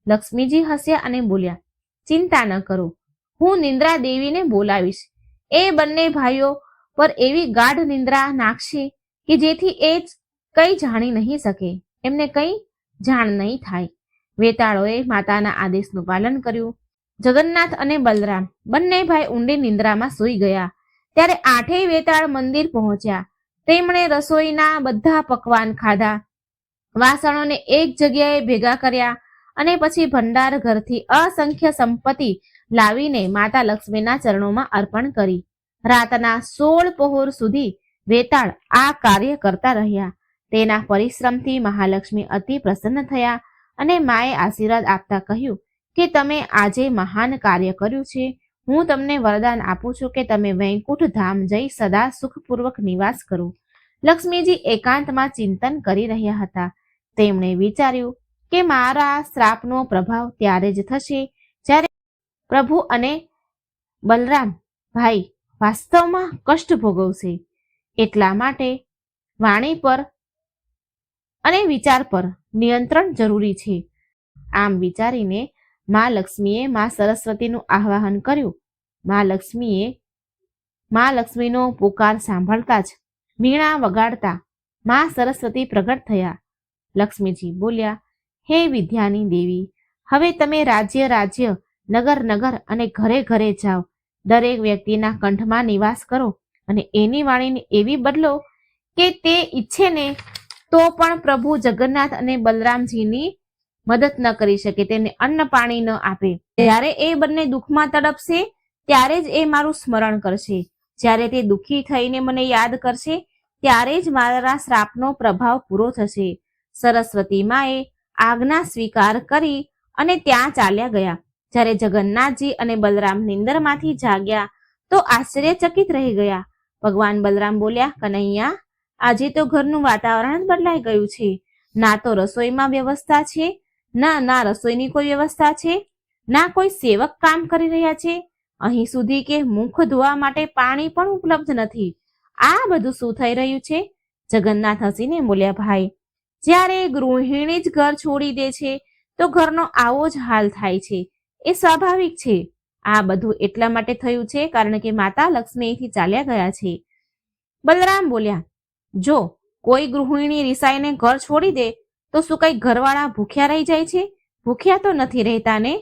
લક્ષ્મીજી હસ્યા અને બોલ્યા, ચિંતા ન કરો, હું નિંદ્રા દેવીને બોલાવીશ. એ બંને ભાઈઓ પર એવી ગાઢ નિંદ્રા નાખશે કે જેથી એ કંઈ જાણી નહીં શકે, એમને કંઈ જાણ નહીં થાય. વેતાળોએ માતાના આદેશનું પાલન કર્યું. જગન્નાથ અને બલરામ બંને ભાઈ ઊંડી નિંદ્રામાં સૂઈ ગયા. ત્યારે 8 વેતાળ મંદિર પહોંચ્યા. તેમણે રસોઈના બધા પકવાન ખાધા, વાસણોને એક જગ્યાએ ભેગા કર્યા અને પછી ભંડાર ઘરથી અસંખ્ય સંપત્તિ લાવીને માતા લક્ષ્મીના ચરણોમાં અર્પણ કરી. રાતના 16 પહોર સુધી વેતાળ આ કાર્ય કરતા રહ્યા. તેના પરિશ્રમથી મહાલક્ષ્મી અતિ પ્રસન્ન થયા અને માએ આશીર્વાદ આપતા કહ્યું કે તમે આજે મહાન કાર્ય કર્યું છે. હું તમને વરદાન આપું છું કે તમે વૈકુંઠ ધામ જઈ સદા સુખપૂર્વક નિવાસ કરો. લક્ષ્મીજી એકાંતમાં ચિંતન કરી રહ્યા હતા. તેમણે વિચાર્યું કે મારા શ્રાપનો પ્રભાવ ત્યારે જ થશે જ્યારે પ્રભુ અને બલરામ ભાઈ વાસ્તવમાં કષ્ટ ભોગવશે. એટલા માટે વાણી પર અને વિચાર પર નિયંત્રણ જરૂરી છે. આમ વિચારીને મા લક્ષ્મીએ મા સરસ્વતીનું આહ્વાન કર્યું. મા લક્ષ્મીનો પુકાર સાંભળતા જ વીણા વગાડતા મા સરસ્વતી પ્રગટ થયા. લક્ષ્મીજી બોલ્યા, હે વિદ્યાની દેવી, હવે તમે રાજ્ય, નગર અને ઘરે જાઓ. દરેક વ્યક્તિના કંઠમાં નિવાસ કરો અને એની વાણીને એવી બદલો કે તે ઈચ્છે ને તો પણ પ્રભુ જગન્નાથ અને બલરામજીની મદદ ન કરી શકે, તેને અન્ન પાણી ન આપે. જ્યારે એ બંને દુઃખમાં તડપશે ત્યારે જ એ મારું સ્મરણ કરશે. જ્યારે તે દુઃખી થઈને મને યાદ કરશે ત્યારે જ મારા શ્રાપનો પ્રભાવ પૂરો થશે. સરસ્વતી માએ આજ્ઞા સ્વીકાર કરી અને ત્યાં ચાલ્યા ગયા. જ્યારે જગન્નાથજી અને બલરામ નિંદરમાંથી જાગ્યા તો આશ્ચર્યચકિત રહી ગયા. ભગવાન બલરામ બોલ્યા, કનૈયા, આજે તો ઘરનું વાતાવરણ જ બદલાઈ ગયું છે. ના તો રસોઈમાં વ્યવસ્થા છે, ના રસોઈની કોઈ વ્યવસ્થા છે ના કોઈ સેવક કામ કરી રહ્યા છે. અહીં સુધી કે મુખ ધોવા માટે પાણી પણ ઉપલબ્ધ નથી. આ બધું શું થઈ રહ્યું છે? જગન્નાથ હસીને બોલ્યા, ભાઈ, જ્યારે ગૃહિણી જ ઘર છોડી દે છે તો ઘરનો આવો જ હાલ થાય છે. એ સ્વાભાવિક છે. આ બધું એટલા માટે થયું છે કારણ કે માતા લક્ષ્મી અહીંથી ચાલ્યા ગયા છે. બલરામ બોલ્યા, જો કોઈ ગૃહિણી રિસાઈને ઘર છોડી દે તો શું કઈ ઘરવાળા ભૂખ્યા રહી જાય છે? ભૂખ્યા તો નથી રહેતા ને.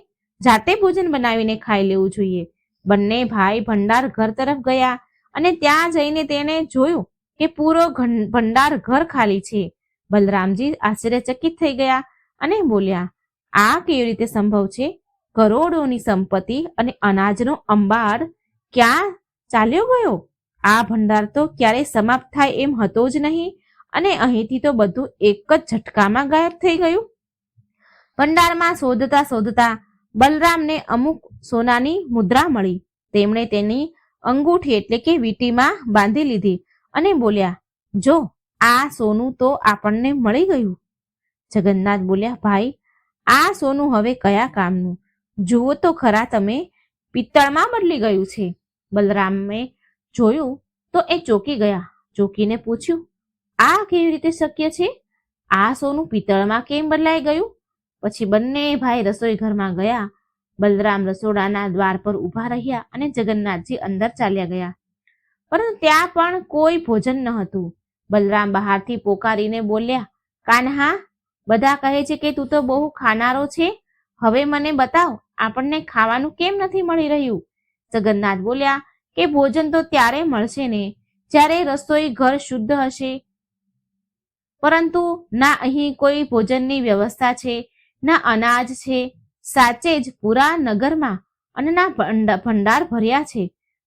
જાતે ભોજન બનાવીને ખાઈ લેવું જોઈએ. બંને ભાઈ ભંડાર ઘર તરફ ગયા અને ત્યાં જઈને તેને જોયું કે પૂરો ભંડાર ઘર ખાલી છે. બલરામજી આશ્ચર્યચકિત થઈ ગયા અને બોલ્યા, આ કેવી રીતે સંભવ છે? કરોડોની સંપત્તિ અને અનાજનો અંબાર ક્યાં ચાલ્યો ગયો? આ ભંડાર તો ક્યારેય સમાપ્ત થાય એમ હતો જ નહીં અને અહીંથી તો બધું એક જ ઝટકામાં ગાયબ થઈ ગયું. ભંડારમાં શોધતા શોધતા બલરામને અમુક સોનાની મુદ્રા મળી. તેમણે તેની અંગૂઠી એટલે કે વીંટીમાં બાંધી લીધી અને બોલ્યા, જો આ સોનું તો આપણને મળી ગયું. જગન્નાથ બોલ્યા, ભાઈ, આ સોનું હવે કયા કામનું? જુઓ તો ખરા તમે, પિત્તળમાં બદલી ગયું છે. બલરામે જોયું તો એ ચોંકી ગયા. ચોંકીને પૂછ્યું, આ કેવી રીતે શક્ય છે? આ સોનું પિત્તળમાં કેમ બદલાઈ ગયું? પછી બંને ભાઈ રસોઈ ઘરમાં ગયા. બલરામ રસોડાના દ્વાર પર ઊભા રહ્યા અને જગન્નાથજી અંદર ચાલ્યા ગયા. પરંતુ ત્યાં પણ કોઈ ભોજન ન હતું. બલરામ બહારથી પોકારીને બોલ્યા, કાન્હા, બધા કહે છે કે તું તો બહુ ખાનારો છે. હવે મને બતાવ, આપણને ખાવાનું કેમ નથી મળી રહ્યું? જગન્નાથ બોલ્યા કે ભોજન તો ત્યારે મળશે ને જ્યારે રસોઈ ઘર શુદ્ધ હશે. પરંતુ ના અહીં કોઈ ભોજનની વ્યવસ્થા છે, ના અનાજ છે. સાચે જ પૂરા નગરમાં અન્નના ભંડાર ભર્યા છે,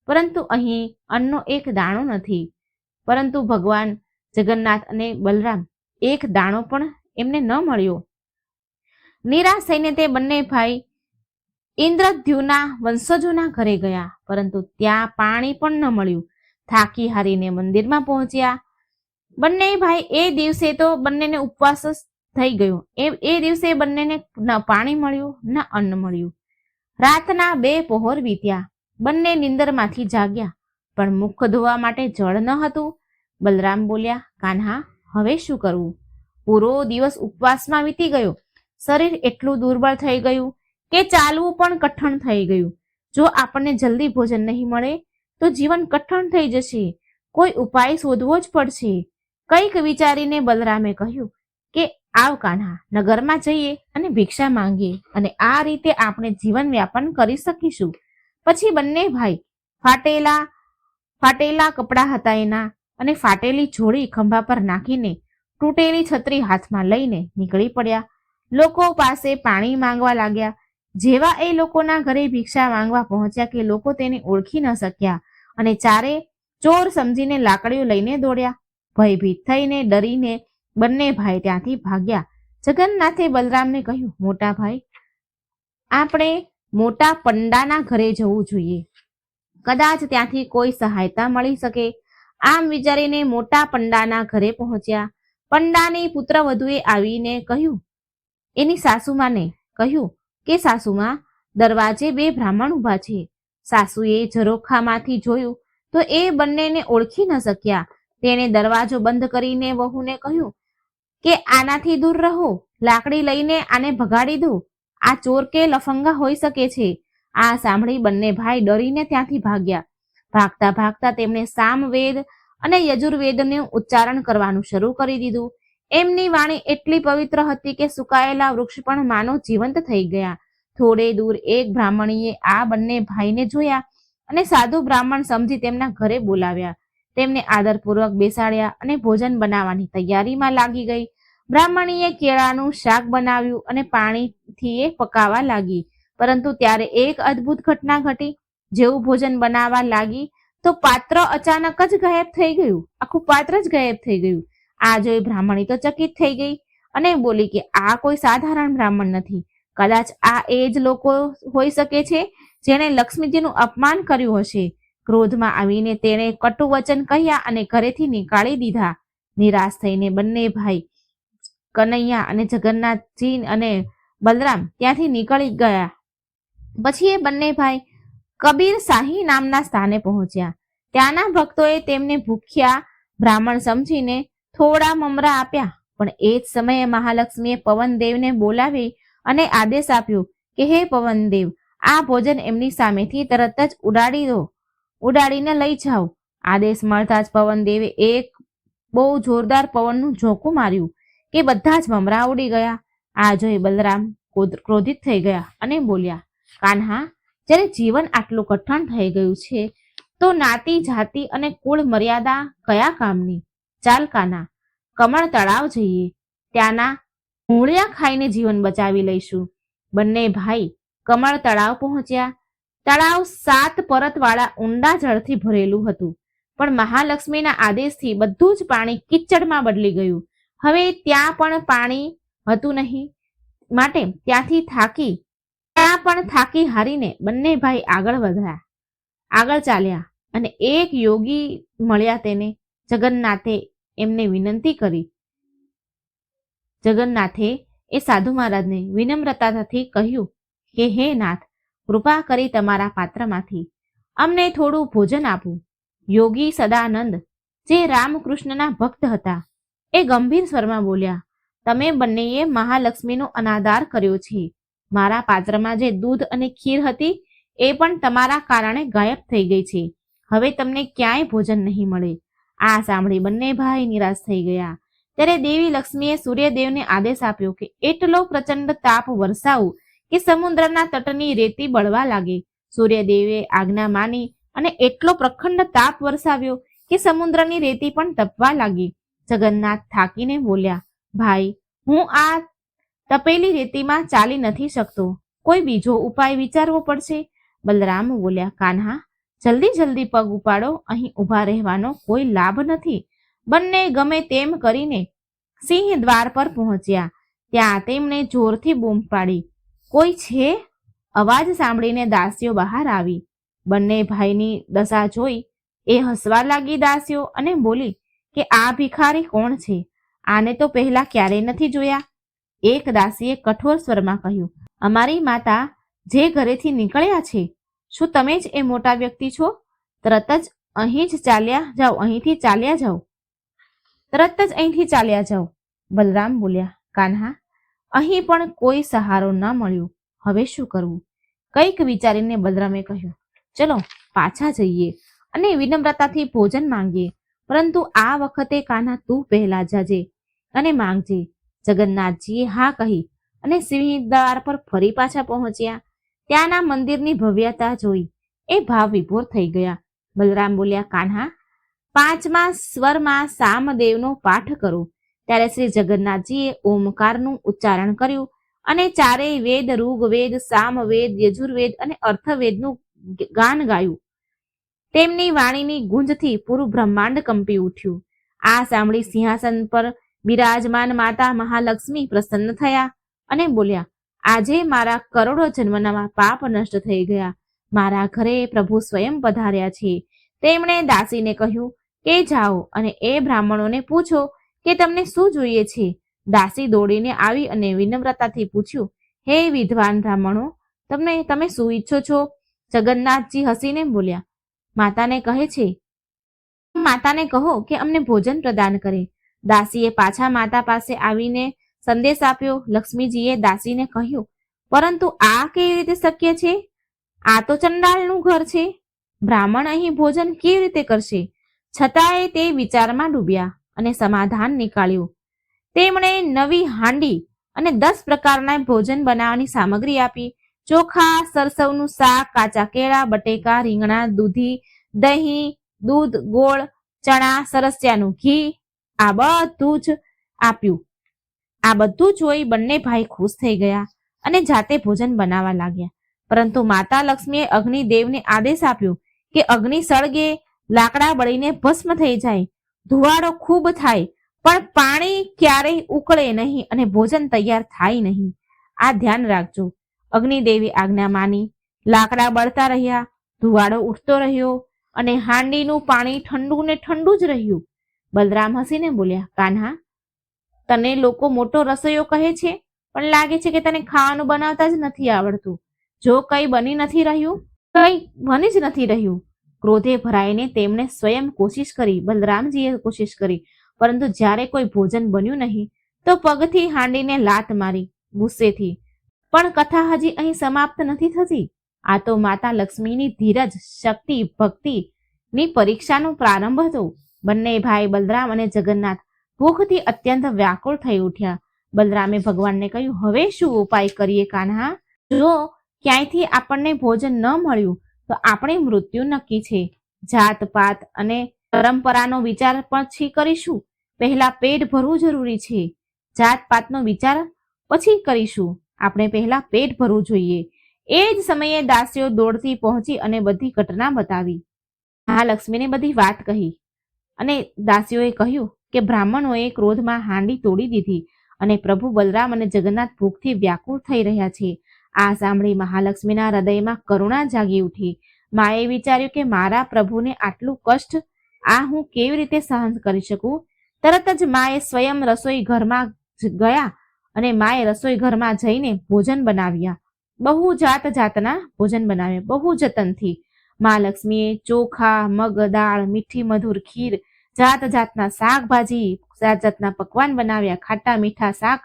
પરંતુ અહીં અન્નનો એક દાણો નથી. પરંતુ ભગવાન જગન્નાથ અને બલરામ એક દાણો પણ એમને ન મળ્યો. નિરાશ થઈને તે બંને ભાઈ ઇન્દ્રદ્યુના વંશજોના ઘરે ગયા, પરંતુ ત્યાં પાણી પણ ન મળ્યું. થાકી હારીને મંદિરમાં પહોંચ્યા. બંને ભાઈ એ દિવસે તો બંનેને ઉપવાસ થઈ ગયો. એ દિવસે બંનેને ન પાણી મળ્યું ન અન્ન મળ્યું. રાતના 2 પહોર વીત્યા. બંને નિંદરમાંથી જાગ્યા, પણ મુખ ધોવા માટે જળ ન હતું. બલરામ બોલ્યા, કાન્હા, હવે શું કરવું? પૂરો દિવસ ઉપવાસમાં વીતી ગયો. શરીર એટલું દુર્બળ થઈ ગયું કે ચાલવું પણ કઠણ થઈ ગયું. જો આપણને જલ્દી ભોજન નહીં મળે તો જીવન કઠણ થઈ જશે. કોઈ ઉપાય શોધવો જ પડશે. કંઈક વિચારીને બલરામે કહ્યું કે આવ કાન્હા, નગરમાં જઈએ અને ભિક્ષા માંગીએ અને આ રીતે આપણે જીવન વ્યાપન કરી શકીશું. પછી બંને ભાઈ ફાટેલા કપડાં હતા એના અને ફાટેલી જોડી ખંભા પર નાખીને તૂટેલી છત્રી હાથમાં લઈને નીકળી પડ્યા. લોકો પાસે પાણી માંગવા લાગ્યા. જેવા એ લોકોના ઘરે ભિક્ષા માંગવા પહોંચ્યા કે લોકો તેને ઓળખી ન શક્યા અને ચારે ચોર સમજીને લાકડીઓ લઈને દોડ્યા. ભયભીત થઈને ડરીને બંને ભાઈ ત્યાંથી ભાગ્યા. જગન્નાથે બલરામને કહ્યું, મોટા ભાઈ, આપણે મોટા પંડાના ઘરે જવું જોઈએ. કદાચ ત્યાંથી કોઈ સહાયતા મળી શકે. આમ વિચારીને મોટા પંડાના ઘરે પહોંચ્યા. પંડાની પુત્રવધુએ આવીને કહ્યું, એની સાસુમાને કહ્યું કે સાસુમાં, દરવાજે 2 બ્રાહ્મણ ઊભા છે. સાસુએ ઝરોખામાંથી જોયું તો એ બંનેને ઓળખી ન શક્યા. તેણે દરવાજો બંધ કરીને વહુને કહ્યું કે આનાથી દૂર રહો, લાકડી લઈને આને ભગાડી દો. આ ચોર કે લફંગા હોઈ શકે છે. આ સાંભળી બંને ભાઈ ડરીને ત્યાંથી ભાગ્યા. ભાગતા ભાગતા તેમણે સામવેદ અને યજુર્વેદનું ઉચ્ચારણ કરવાનું શરૂ કરી દીધું. એમની વાણી એટલી પવિત્ર હતી કે સુકાયેલા વૃક્ષ પણ માનો જીવંત થઈ ગયા. થોડે દૂર એક બ્રાહ્મણીએ આ બંને ભાઈને જોયા અને સાધુ બ્રાહ્મણ સમજી તેમના ઘરે બોલાવ્યા. તેમને આદરપૂર્વક બેસાડ્યા અને ભોજન બનાવવાની તૈયારીમાં લાગી ગઈ. બ્રાહ્મણીએ કેળાનું શાક બનાવ્યું અને પાણીથી એ પકાવવા લાગી. પરંતુ ત્યારે એક અદ્ભુત ઘટના ઘટી. જેવું ભોજન બનાવવા લાગી તો પાત્ર અચાનક જ ગાયબ થઈ ગયું. આખું પાત્ર જ ગાયબ થઈ ગયું. આ જોઈ બ્રાહ્મણી તો ચકિત થઈ ગઈ અને બોલી કે આ કોઈ સાધારણ બ્રાહ્મણ નથી. કદાચ આ એ જ લોકો હોઈ શકે છે જેણે લક્ષ્મીજીનું અપમાન કર્યું હશે. ક્રોધમાં આવીને તેણે કટુ વચન કહ્યા અને ઘરેથી નીકાળી દીધા. નિરાશ થઈને બંને ભાઈ કનૈયા અને જગન્નાથજી અને બલરામ ત્યાંથી નીકળી ગયા. પછી એ બંને ભાઈ કબીર શાહી નામના સ્થાને પહોંચ્યા. ત્યાંના ભક્તોએ તેમને ભૂખ્યા બ્રાહ્મણ સમજીને થોડા મમરા આપ્યા. પણ એ જ સમયે મહાલક્ષ્મીએ પવનદેવને બોલાવી અને આદેશ આપ્યો કે હે પવનદેવ, આ ભોજન એમની સામેથી તરત જ ઉડાડીને લઈ જાઓ. આદેશ મળતા જ પવનદેવે એક બહુ જોરદાર પવનનું ઝોકું માર્યું કે બધા જ મમરા ઉડી ગયા. આ જોઈ બલરામ ક્રોધિત થઈ ગયા અને બોલ્યા, કાન્હા, જ્યારે જીવન આટલું કઠણ થઈ ગયું છે તો નાતી જાતિ અને કુળ મર્યાદા કયા કામની? ચાલ કાના, કમળ તળાવ જઈએ, ત્યાંના મૂળિયા ખાઈને જીવન બચાવી લઈશું. બંને ભાઈ કમળ તળાવ પહોંચ્યા. તળાવ 7 પરતવાળા ઊંડા જળથી ભરેલું હતું, પણ મહાલક્ષ્મીના આદેશથી બધું જ પાણી કિચડમાં બદલી ગયું. હવે ત્યાં પણ પાણી હતું નહીં, માટે ત્યાં પણ થાકી હારીને બંને ભાઈ આગળ ચાલ્યા અને એક યોગી મળ્યા. તેને જગન્નાથે એમને વિનંતી કરી. જગન્નાથે એ સાધુ મહારાજને વિનમ્રતાથી કહ્યું કે હે નાથ, કૃપા કરી તમારા પાત્રમાંથી અમને થોડું ભોજન આપવું. યોગી સદાનંદ, જે રામકૃષ્ણના ભક્ત હતા, એ ગંભીર સ્વરમાં બોલ્યા, તમે બંનેએ મહાલક્ષ્મીનો અનાદર કર્યો છે. મારા પાત્રમાં જે દૂધ અને ખીર હતી એ પણ તમારા કારણે ગાયબ થઈ ગઈ છે. હવે તમને ક્યાંય ભોજન નહીં મળે. આ સાંભળી બંને ભાઈ નિરાશ થઈ ગયા. ત્યારે દેવી લક્ષ્મીએ સૂર્યદેવને આદેશ આપ્યો કે એટલો પ્રચંડ તાપ વરસાવું કે સમુદ્રના તટની રેતી બળવા લાગે. સૂર્યદેવે આજ્ઞા માની અને એટલો પ્રખંડ તાપ વરસાવ્યો કે સમુદ્રની રેતી પણ તપવા લાગી. જગન્નાથ થાકીને બોલ્યા, ભાઈ, હું આ તપેલી રેતીમાં ચાલી નથી શકતો, કોઈ બીજો ઉપાય વિચારવો પડશે. બલરામ બોલ્યા, કાન્હા, જલ્દી પગ ઉપાડો, અહીં ઊભા રહેવાનો કોઈ લાભ નથી. બંને ગમે તેમ કરીને સિંહ દ્વાર પર પહોંચ્યા. ત્યાં તેમણે જોરથી બૂમ પાડી, કોઈ છે? અવાજ સાંભળીને દાસીઓ બહાર આવી. બંને ભાઈની દશા જોઈ એ હસવા લાગી દાસીઓ અને બોલી કે આ ભિખારી કોણ છે? આને તો પહેલા ક્યારેય નથી જોયા. એક દાસીએ કઠોર સ્વરમાં કહ્યું, અમારી માતા જે ઘરેથી નીકળ્યા છે. શું તમે જ એ મોટા વ્યક્તિ છો? તરત જ અહીંથી ચાલ્યા જાઓ. બલરામ બોલ્યા, કાન્હા, અહીં પણ કોઈ સહારો ન મળ્યો, હવે શું કરવું? કંઈક વિચારીને બલરામે કહ્યું, ચલો પાછા જઈએ અને વિનમ્રતાથી ભોજન માંગીએ, પરંતુ આ વખતે કાન્હા તું પહેલા જજે અને માંગજે. જગન્નાથજીએ હા કહી અને સિંહદ્વાર પર ફરી પાછા પહોંચ્યા. ત્યાંના મંદિરની ભવ્યતા જોઈ એ ભાવ વિભોર થઈ ગયા. બલરામ બોલ્યા, કાન્હા, 5મા સ્વરમાં સામદેવનો પાઠ કરો. ત્યારે શ્રી જગન્નાથજીએ ઓમકારનું ઉચ્ચારણ કર્યું અને ચારેય વેદ, ઋગ્વેદ, સામવેદ, યજુર્વેદ અને અર્થવેદનું ગાન ગાયું. તેમની વાણીની ગુંજથી પૂરું બ્રહ્માંડ કંપી ઉઠ્યું. આ સાંભળી સિંહાસન પર બિરાજમાન માતા મહાલક્ષ્મી પ્રસન્ન થયા અને બોલ્યા, આજે મારા કરોડો જન્મના પાપ નષ્ટ થઈ ગયા. મારા ઘરે પ્રભુ સ્વયં પધાર્યા છે. તેમણે દાસીને કહ્યું કે જાઓ અને એ બ્રાહ્મણોને પૂછો કે તમને શું જોઈએ છે. દાસી દોડીને આવી અને વિનમ્રતાથી પૂછ્યું, હે વિદ્વાન બ્રાહ્મણો, તમે શું ઈચ્છો છો? જગન્નાથજી હસીને બોલ્યા, માતાને કહો કે અમને ભોજન પ્રદાન કરે. દાસીએ પાછા માતા પાસે આવીને સંદેશ આપ્યો. લક્ષ્મીજીએ દાસીને કહ્યું, પરંતુ આ કેવી રીતે શક્ય છે? આ તો ચંડાળનું ઘર છે. બ્રાહ્મણ અહીં ભોજન કેવી રીતે કરશે? છતાંય તે વિચારમાં ડૂબ્યા અને સમાધાન નીકાળ્યું. તેમણે નવી હાંડી અને 10 પ્રકારના ભોજન બનાવવાની સામગ્રી આપી. ચોખા, સરસવનું શાક, કાચા કેળા, બટેકા, રીંગણા, દૂધી, દહીં, દૂધ, ગોળ, ચણા, સરસિયાનું ઘી, આ બધું જ આપ્યું. આ બધું જોઈ બંને ભાઈ ખુશ થઈ ગયા અને જાતે ભોજન બનાવવા લાગ્યા. પરંતુ માતા લક્ષ્મીએ અગ્નિદેવને આદેશ આપ્યો કે અગ્નિ સળગે, લાકડા બળીને ભસ્મ થઈ જાય, ધુવાડો ખૂબ થાય, પણ પાણી ક્યારેય ઉકળે નહીં અને ભોજન તૈયાર થાય નહીં. આ ધ્યાન રાખજો. અગ્નિદેવી આજ્ઞા માની. લાકડા બળતા રહ્યા, ધુવાડો ઉઠતો રહ્યો અને હાંડીનું પાણી ઠંડુ ને ઠંડુ જ રહ્યું. બલરામ હસીને બોલ્યા, કાન્હા, તને લોકો મોટો રસોઈયો કહે છે, પણ લાગે છે કે તને ખાવાનું બનાવતા જ નથી આવડતું. જો કંઈ બની નથી રહ્યું, કંઈ બની જ નથી રહ્યું. ક્રોધે ભરાઈને તેમણે સ્વયં કોશિશ કરી, બલરામજીએ કોશિશ કરી, પરંતુ જ્યારે કોઈ ભોજન બન્યું નહીં તો પગથી હાંડીને લાત મારી ગુસ્સેથી. પણ કથા હજી અહીં સમાપ્ત નથી થતી. આ તો માતા લક્ષ્મીની ધીરજ, શક્તિ, ભક્તિની પરીક્ષાનો પ્રારંભ હતો. બંને ભાઈ બલરામ અને જગન્નાથ ભૂખથી અત્યંત વ્યાકુળ થઈ ઉઠ્યા. બલરામે ભગવાનને કહ્યું, હવે શું ઉપાય કરીએ કાન્હા? જો ક્યાંયથી આપણને ભોજન ન મળ્યું તો આપણે મૃત્યુ નક્કી છે. જાત પાત અને પરંપરાનો વિચાર પછી કરીશું. પહેલા પેટ ભરવું જરૂરી છે. જાત પાતનો વિચાર પછી કરીશું. આપણે પહેલા પેટ ભરવું જોઈએ. એ જ સમયે દાસીઓ દોડતી પહોંચી અને બધી ઘટના બતાવી. મહાલક્ષ્મીને બધી વાત કહી અને દાસીઓએ કહ્યું કે બ્રાહ્મણોએ ક્રોધમાં હાંડી તોડી દીધી અને પ્રભુ બલરામ અને જગન્નાથ ભૂખથી વ્યાકુળ થઈ રહ્યા છે. આ સાંભળી મહાલક્ષ્મીના હૃદયમાં કરુણા જાગી ઉઠી. માએ વિચાર્યું કે મારા પ્રભુને આટલું કષ્ટ હું કેવી રીતે સહન કરી શકું. તરત જ માએ સ્વયં રસોઈ ઘરમાં ગયા અને માએ રસોઈ ઘરમાં જઈને ભોજન બનાવ્યા. બહુ જાત જાતના ભોજન બનાવ્યા, બહુ જતનથી. મહાલક્ષ્મીએ ચોખા, મગ દાળ, મીઠી મધુર ખીર, જાત જાતના શાકભાજી, જાત જાતના પકવાન બનાવ્યા. ખાટા મીઠા શાક,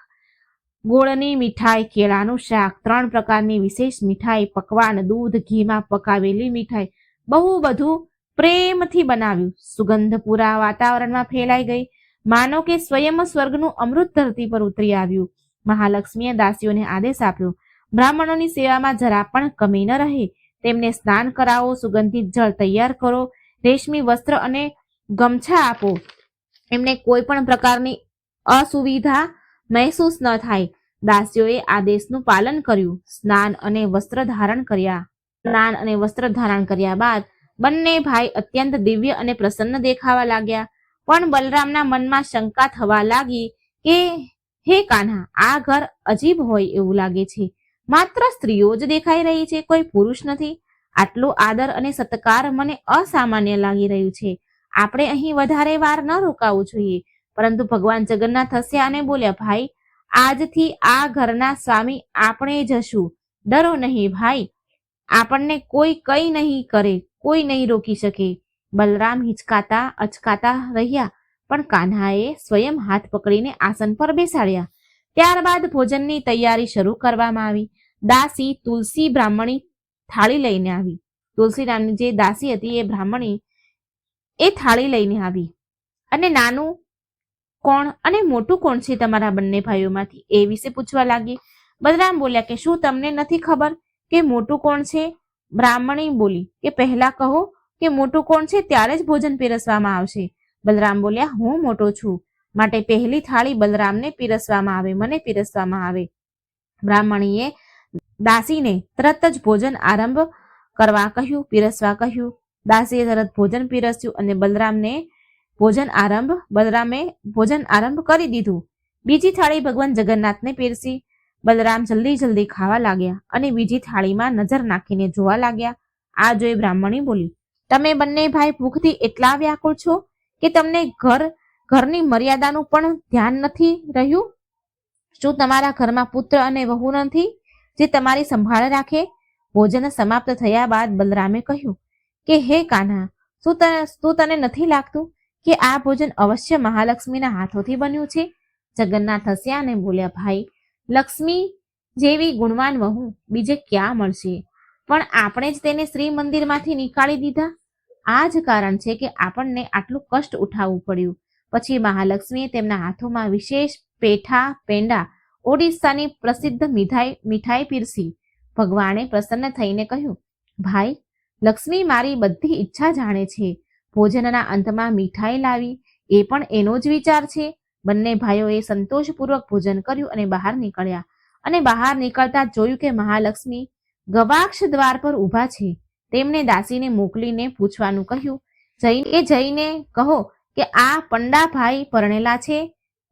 ગોળની મીઠાઈ, કેળાનું શાક, 3 પ્રકારની વિશેષ મીઠાઈ, પકવાન, દૂધ ઘીમાં પકાવેલી મીઠાઈ, બહુ બધું પ્રેમથી બનાવ્યું. સુગંધ પૂરા વાતાવરણમાં ફેલાઈ ગઈ, માનો કે સ્વયં સ્વર્ગનું અમૃત ધરતી પર ઉતરી આવ્યું. મહાલક્ષ્મીએ દાસીઓને આદેશ આપ્યો, બ્રાહ્મણોની સેવામાં જરા પણ કમી ન રહે. તેમને સ્નાન કરાવો, સુગંધિત જળ તૈયાર કરો, રેશમી વસ્ત્ર અને ગમછા આપો. એમને કોઈ પણ પ્રકારની અસુવિધા મહેસૂસ ન થાય. દાસીઓએ આદેશનું પાલન કર્યું. સ્નાન અને વસ્ત્ર ધારણ કર્યા બાદ બંને ભાઈ અત્યંત દિવ્ય અને પ્રસન્ન દેખાવા લાગ્યા. પણ બલરામના મનમાં શંકા થવા લાગી કે હે કાન્હા, આ ઘર અજીબ હોય એવું લાગે છે. માત્ર સ્ત્રીઓ જ દેખાઈ રહી છે, કોઈ પુરુષ નથી. આટલો આદર અને સત્કાર મને અસામાન્ય લાગી રહ્યું છે. આપણે અહીં વધારે વાર ન રોકાવું જોઈએ. પરંતુ ભગવાન જગન્નાથ હસ્યા અને બોલ્યા, ભાઈ, આજથી આ ઘરના સ્વામી આપણે જશું. ડરો નહીં ભાઈ, આપણને કોઈ કંઈ નહીં કરે, કોઈ નહીં રોકી શકે. બલરામ હિચકાતા અચકાતા રહ્યા, પણ કાન્હાએ સ્વયં હાથ પકડીને આસન પર બેસાડ્યા. ત્યારબાદ ભોજનની તૈયારી શરૂ કરવામાં આવી. દાસી તુલસી બ્રાહ્મણી થાળી લઈને આવી. તુલસી નામની જે દાસી હતી એ બ્રાહ્મણી એ થાળી લઈને આવી અને નાનું કોણ અને મોટું કોણ છે તમારા બંને ભાઈઓમાંથી એ વિશે પૂછવા લાગી. બલરામ બોલ્યા કે શું તમને નથી ખબર કે મોટું કોણ છે? બ્રાહ્મણી બોલી કે પહેલા કહો કે મોટું કોણ છે, ત્યારે જ ભોજન પીરસવામાં આવશે. બલરામ બોલ્યા, હું મોટો છું, માટે પહેલી થાળી બલરામને પીરસવામાં આવે, મને પીરસવામાં આવે. બ્રાહ્મણીએ દાસીને તરત જ ભોજન આરંભ કરવા કહ્યું, પીરસવા કહ્યું. દાસીએ તરત ભોજન પીરસ્યું અને બલરામે ભોજન આરંભ કરી દીધું. બીજી થાળી ભગવાન જગન્નાથને પીરસી. બલરામ જલ્દી ખાવા લાગ્યા અને બીજી થાળીમાં નજર નાખીને જોવા લાગ્યા. આ જોઈ બ્રાહ્મણી બોલી, તમે બંને ભાઈ ભૂખથી એટલા વ્યાકુળ છો કે તમને ઘરની મર્યાદાનું પણ ધ્યાન નથી રહ્યું? શું તમારા ઘરમાં પુત્ર અને વહુ નથી જે તમારી સંભાળ રાખે? ભોજન સમાપ્ત થયા બાદ બલરામે કહ્યું કે હે કાન્હા, શું તને નથી લાગતું કે આ ભોજન અવશ્ય મહાલક્ષ્મીના હાથોથી બન્યું છે? જગન્નાથ હસ્યા અને બોલ્યા, ભાઈ, લક્ષ્મી જેવી ગુણવાન વહુ બીજે ક્યાં મળશે? પણ આપણે જ તેને શ્રી મંદિરમાંથી નીકાળી દીધા. આ જ કારણ છે કે આપણને આટલું કષ્ટ ઉઠાવવું પડ્યું. પછી મહાલક્ષ્મીએ તેમના હાથોમાં વિશેષ પેંડા, ઓડિશાની પ્રસિદ્ધ મીઠાઈ પીરસી. ભગવાને પ્રસન્ન થઈને કહ્યું, ભાઈ, લક્ષ્મી મારી બધી ઈચ્છા જાણે છે. ભોજનના અંતમાં મીઠાઈ લાવી એ પણ એનો જ વિચાર છે. બંને ભાઈઓએ સંતોષપૂર્વક ભોજન કર્યું અને બહાર નીકળ્યા. અને બહાર નીકળતા જોયું કે મહાલક્ષ્મી ગવાક્ષ દ્વાર પર ઊભા છે. તેમણે દાસીને મોકલીને પૂછવાનું કહ્યું, જઈને કહો કે આ પંડા ભાઈ પરણેલા છે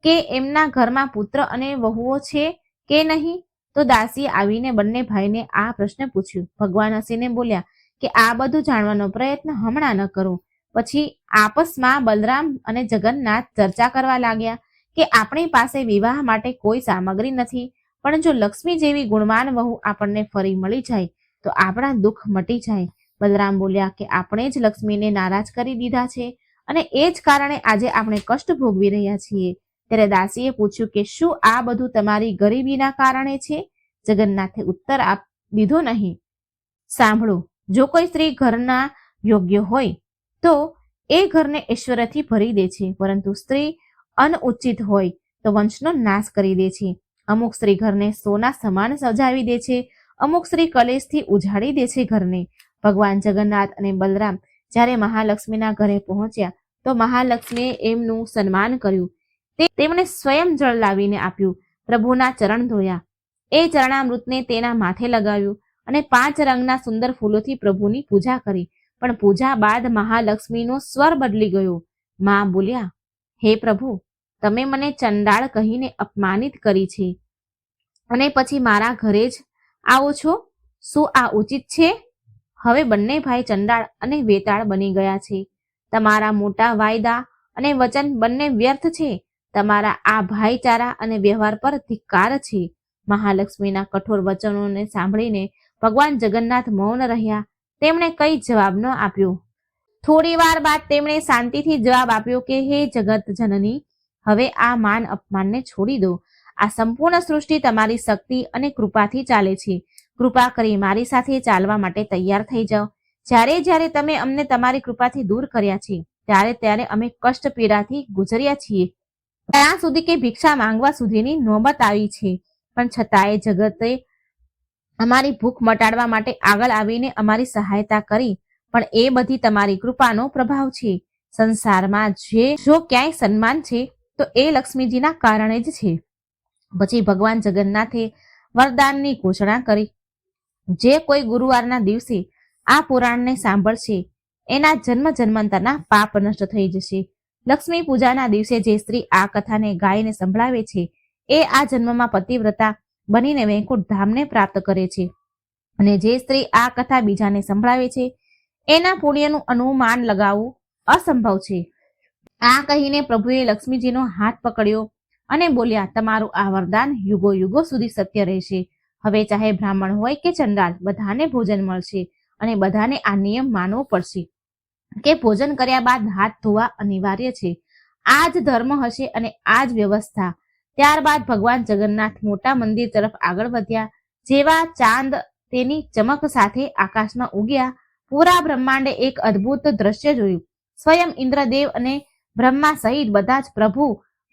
કે એમના ઘરમાં પુત્ર અને વહુઓ છે કે નહીં? તો દાસીએ આવીને બંને ભાઈને આ પ્રશ્ન પૂછ્યું. ભગવાન હસીને બોલ્યા કે આ બધું જાણવાનો પ્રયત્ન હમણાં ન કરો. પછી આપસમાં બલરામ અને જગન્નાથ ચર્ચા કરવા લાગ્યા કે આપણી પાસે વિવાહ માટે કોઈ સામગ્રી નથી, પણ જો લક્ષ્મી જેવી ગુણવાન વહુ આપણને ફરી મળી જાય તો આપણા દુઃખ મટી જાય. બલરામ બોલ્યા કે આપણે જ લક્ષ્મીને નારાજ કરી દીધા છે અને એ જ કારણે આજે આપણે કષ્ટ ભોગવી રહ્યા છીએ. ત્યારે દાસીએ પૂછ્યું કે શું આ બધું તમારી ગરીબીના કારણે છે? જગન્નાથે ઉત્તર દીધો નહીં. સાંભળો, જો કોઈ સ્ત્રી ઘરના યોગ્ય હોય તો એ ઘરને ઐશ્વર્યથી ભરી દે છે, પરંતુ સ્ત્રી અનઉચિત હોય તો વંશનો નાશ કરી દે છે. અમુક સ્ત્રી ઘરને સોના સમાન સજાવી દે છે, અમુક સ્ત્રી કલેશથી ઉજાડી દે છે ઘરને. ભગવાન જગન્નાથ અને બલરામ જ્યારે મહાલક્ષ્મીના ઘરે પહોંચ્યા તો મહાલક્ષ્મીએ એમનું સન્માન કર્યું. તેમણે સ્વયં જળ લાવીને આપ્યું, પ્રભુના ચરણ ધોયા, એ ચરણામૃતને તેના માથે લગાવ્યું અને 5 રંગના સુંદર ફૂલોથી પ્રભુની પૂજા કરી. પણ પૂજા બાદ મહાલક્ષ્મીનો સ્વર બદલી ગયો. માં બોલ્યા, હે પ્રભુ, તમે મને ચંડાળ કહીને અપમાનિત કરી છે અને પછી મારા ઘરે જ આવો છો. શું આ ઉચિત છે? હવે બંને ભાઈ ચંડાળ અને વેતાળ બની ગયા છે. તમારા મોટા વાયદા અને વચન બંને વ્યર્થ છે. તમારા આ ભાઈચારા અને વ્યવહાર પર ધિક્કાર છે. મહાલક્ષ્મીના કઠોર વચનોને સાંભળીને ભગવાન જગન્નાથ મૌન રહ્યા. તેમણે કઈ જવાબ ન આપ્યો. થોડી વાર બાદ તેમણે શાંતિથી જવાબ આપ્યો કે હે જગત જનની, હવે આ માન અપમાનને છોડી દો. આ સંપૂર્ણ સૃષ્ટિ તમારી શક્તિ અને કૃપાથી ચાલે છે. કૃપા કરી મારી સાથે ચાલવા માટે તૈયાર થઈ જાઓ. જ્યારે જ્યારે તમે અમને તમારી કૃપાથી દૂર કર્યા છે ત્યારે ત્યારે અમે કષ્ટ પીડાથી ગુજર્યા છીએ. ત્યાં સુધી કે ભિક્ષા માંગવા સુધીની નોબત આવી છે. પણ છતાંય જગતે અમારી ભૂખ મટાડવા માટે આગળ આવીને અમારી સહાયતા કરી. પણ એ બધી તમારી કૃપાનો પ્રભાવ છે. સંસારમાં જો ક્યાંય સન્માન છે તો એ લક્ષ્મીજીના કારણે જ છે. પછી ભગવાન જગન્નાથે વરદાનની ઘોષણા કરી, જે કોઈ ગુરુવારના દિવસે આ પુરાણને સાંભળશે એના જન્મ જન્માંતરના પાપ નષ્ટ થઈ જશે. લક્ષ્મી પૂજાના દિવસે જે સ્ત્રી આ કથાને ગાઈને સંભળાવે છે એ આ જન્મમાં પતિવ્રતા બનીને વૈકુંઠ ધામને પ્રાપ્ત કરે છે. અને જે સ્ત્રી આ કથા બીજાને સંભળાવે છે એના પુણ્યનું અનુમાન લગાવવું અસંભવ છે. આ કહીને પ્રભુએ લક્ષ્મીજીનો હાથ પકડ્યો અને બોલ્યા, તમારું આ વરદાન યુગો યુગો સુધી સત્ય રહેશે. હવે ચાહે બ્રાહ્મણ હોય કે ચંડાળ, બધાને ભોજન મળશે અને બધાને આ નિયમ માનવો પડશે કે ભોજન કર્યા બાદ હાથ ધોવા અનિવાર્ય છે. આ જ ધર્મ હશે અને આ જ વ્યવસ્થા. ત્યારબાદ ભગવાન જગન્નાથ મોટા મંદિર તરફ આગળ વધ્યા. જેવા ચાંદ તેની ચમક સાથે આકાશમાં ઉગ્યા, પૂરા બ્રહ્માંડે એક અદ્ભુત દ્રશ્ય જોયું. સ્વયં ઇન્દ્રદેવ અને બ્રહ્મા સહિત બધા જ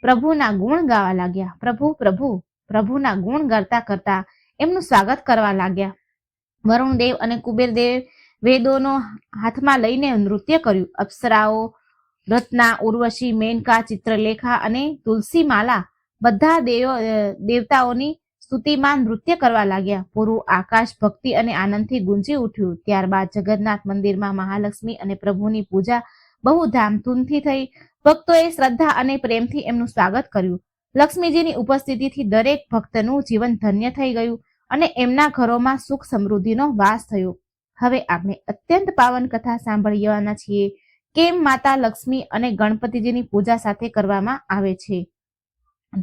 પ્રભુના ગુણ ગાવા લાગ્યા. પ્રભુના ગુણ ગાતા કરતા એમનું સ્વાગત કરવા લાગ્યા. વરુણદેવ અને કુબેરદેવ વેદોનો હાથમાં લઈને નૃત્ય કર્યું. અપ્સરાઓ રત્ના, ઉર્વશી, મેનકા, ચિત્રલેખા અને તુલસી માલા બધા દેવતાઓની સ્તુતિમાં નૃત્ય કરવા લાગ્યા. પૂરું આકાશ ભક્તિ અને આનંદથી ગુંજી ઉઠ્યું. ત્યારબાદ જગન્નાથ મંદિરમાં મહાલક્ષ્મી અને પ્રભુની પૂજા બહુ ધામધૂમથી થઈ. ભક્તોએ શ્રદ્ધા અને પ્રેમથી એમનું સ્વાગત કર્યું. લક્ષ્મીજીની ઉપસ્થિતિથી દરેક ભક્તનું જીવન ધન્ય થઈ ગયું અને એમના ઘરોમાં સુખ સમૃદ્ધિનો વાસ થયો. હવે આપણે અત્યંત પાવન કથા સાંભળવાના છીએ. કેમ માતા લક્ષ્મી અને ગણપતિજીની પૂજા સાથે કરવામાં આવે છે.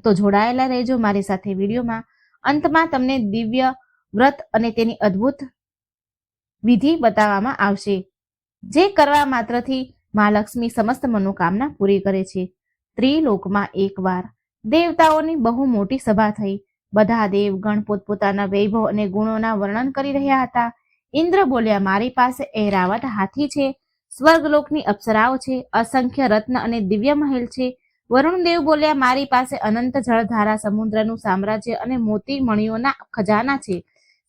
તો જોડાયેલા રહેજો મારી સાથે વિડીયોમાં. અંતમાં તમને દિવ્ય વ્રત અને તેની અદ્ભુત વિધિ બતાવવામાં આવશે, જે કરવા માત્રથી મા લક્ષ્મી સમસ્ત મનોકામના પૂરી કરે છે. ત્રિલોકમાં એકવાર દેવતાઓની બહુ મોટી સભા થઈ. બધા દેવગણ પોતપોતાના વૈભવ અને ગુણોના વર્ણન કરી રહ્યા હતા. ઇન્દ્ર બોલ્યા, મારી પાસે ઐરાવત હાથી છે, સ્વર્ગલોકની અપ્સરાઓ છે, અસંખ્ય રત્ન અને દિવ્ય મહેલ છે. વરુણદેવ બોલ્યા, મારી પાસે અનંત જળધારા, સમુદ્રનું સામ્રાજ્ય અને મોતી મણિઓના ખજાના છે.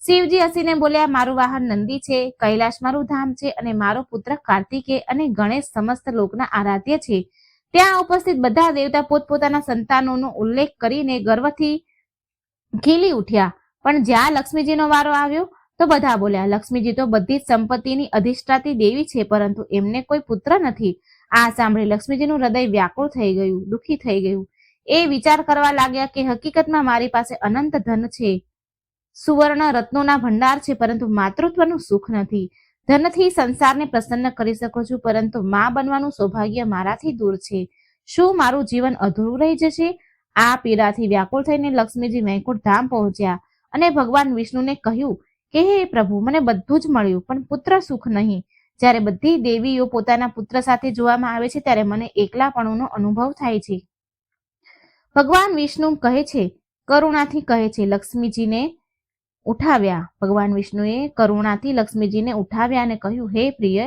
શિવજી હસીને બોલ્યા, મારું વાહન નંદી છે, કૈલાશ મારું ધામ છે અને મારો પુત્ર કાર્તિકેય અને ગણેશ સમસ્ત લોકના આરાધ્ય છે. ત્યાં ઉપસ્થિત બધા દેવતા પોતપોતાના સંતાનોનો ઉલ્લેખ કરીને ગર્વથી ખીલી ઉઠ્યા. પણ જ્યાં લક્ષ્મીજીનો વારો આવ્યો તો બધા બોલ્યા, લક્ષ્મીજી તો બધી જ સંપત્તિની અધિષ્ઠાતી દેવી છે, પરંતુ એમને કોઈ પુત્ર નથી. આ સાંભળી લક્ષ્મીજીનું હૃદય વ્યાકુળ થઈ ગયું, દુઃખી થઈ ગયું. એ વિચાર કરવા લાગ્યા કે હકીકતમાં મારી પાસે અનંત ધન છે, સુવર્ણ રત્નોના ભંડાર છે, પરંતુ માતૃત્વનું સુખ નથી. ધનથી સંસારને પ્રસન્ન કરી શકો છું, પરંતુ મા બનવાનું સૌભાગ્ય મારાથી દૂર છે. શું મારું જીવન અધૂરું રહી જશે? આ પીડાથી વ્યાકુળ થઈને લક્ષ્મીજી વૈકુંઠ ધામ પહોંચ્યા અને ભગવાન વિષ્ણુને કહ્યું કે હે પ્રભુ, મને બધું જ મળ્યું પણ પુત્ર સુખ નહીં. જ્યારે બધી દેવીઓ પોતાના પુત્ર સાથે જોવામાં આવે છે ત્યારે મને એકલાપણુંનો અનુભવ થાય છે. ભગવાન વિષ્ણુ કહે છે, કરુણાથી કહે છે, લક્ષ્મીજીને ઉઠાવ્યા. ભગવાન વિષ્ણુએ કરુણાથી લક્ષ્મીજીને ઉઠાવ્યા અને કહ્યું, હે પ્રિય,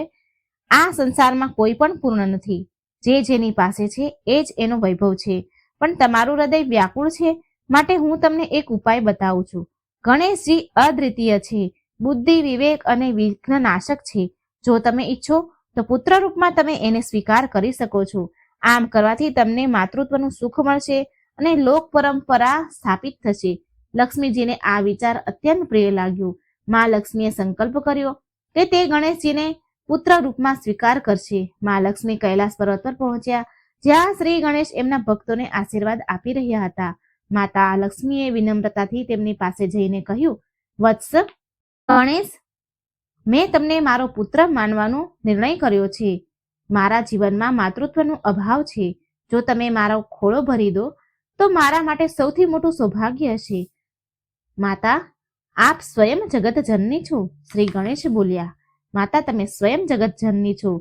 આ સંસારમાં કોઈ પણ પૂર્ણ નથી. જે જેની પાસે છે એ જ એનો વૈભવ છે. પણ તમારું હૃદય વ્યાકુળ છે, માટે હું તમને એક ઉપાય બતાવું છું. ગણેશજી અદ્વિતીય છે, બુદ્ધિ, વિવેક અને વિઘ્ન નાશક છે. જો તમે ઈચ્છો તો પુત્ર રૂપમાં તમે એને સ્વીકાર કરી શકો છો. આમ કરવાથી તમને માતૃત્વનું સુખ મળશે અને લોક પરંપરા સ્થાપિત થશે. લક્ષ્મીજીને આ વિચાર અત્યંત પ્રિય લાગ્યો. મા લક્ષ્મીએ સંકલ્પ કર્યો કે તે ગણેશજીને પુત્ર રૂપમાં સ્વીકાર કરશે. મા લક્ષ્મી કૈલાસ પર્વત પર પહોંચ્યા, જ્યાં શ્રી ગણેશ એમના ભક્તોને આશીર્વાદ આપી રહ્યા હતા. માતા લક્ષ્મીએ વિનમ્રતાથી તેમની પાસે જઈને કહ્યું, વત્સ ગણેશ, મેં તમને મારો પુત્ર માનવાનો નિર્ણય કર્યો છે. મારા જીવનમાં માતૃત્વનો અભાવ છે. જો તમે મારો ખોળો ભરી દો તો મારા માટે સૌથી મોટું સૌભાગ્ય હશે. માતા, આપ સ્વયં જગત જનની છો. શ્રી ગણેશ બોલ્યા, માતા, તમે સ્વયં જગત જનની છો.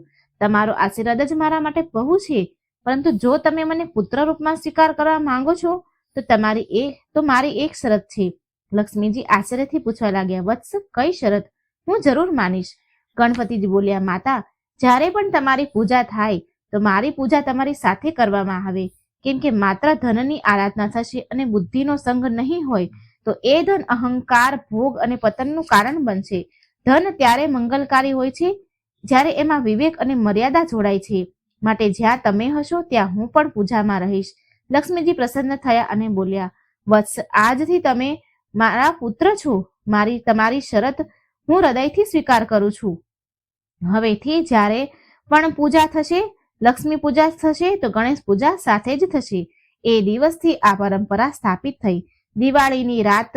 તમારો આશીર્વાદ જ મારા માટે બહુ છે. પરંતુ જો તમે મને પુત્ર રૂપમાં સ્વીકાર કરવા માંગો છો તો મારી એક શરત છે. લક્ષ્મીજી આશ્ચર્યથી પૂછવા લાગ્યા, વત્સ, કઈ શરત? હું જરૂર માનીશ. ગણપતિજી બોલ્યા, માતા, જ્યારે પણ તમારી પૂજા થાય તો મારી પૂજા તમારી સાથે કરવામાં આવે. કેમ કે માત્ર ધનની આરાધના થશે અને બુદ્ધિનો સંગ નહીં હોય તો એ ધન અહંકાર, ભોગ અને પતનનું કારણ બનશે. ધન ત્યારે મંગલકારી હોય છે જ્યારે એમાં વિવેક અને મર્યાદા જોડાય છે. માટે જ્યાં તમે હશો ત્યાં હું પણ પૂજામાં રહીશ. લક્ષ્મીજી પ્રસન્ન થયા અને બોલ્યા, વત્સ, આજથી તમે મારા પુત્ર છો. તમારી શરત હું હૃદયથી સ્વીકાર કરું છું. હવેથી જ્યારે પણ પૂજા થશે, લક્ષ્મી પૂજા થશે તો ગણેશ પૂજા સાથે જ થશે. એ દિવસથી આ પરંપરા સ્થાપિત થઈ. દિવાળીની રાત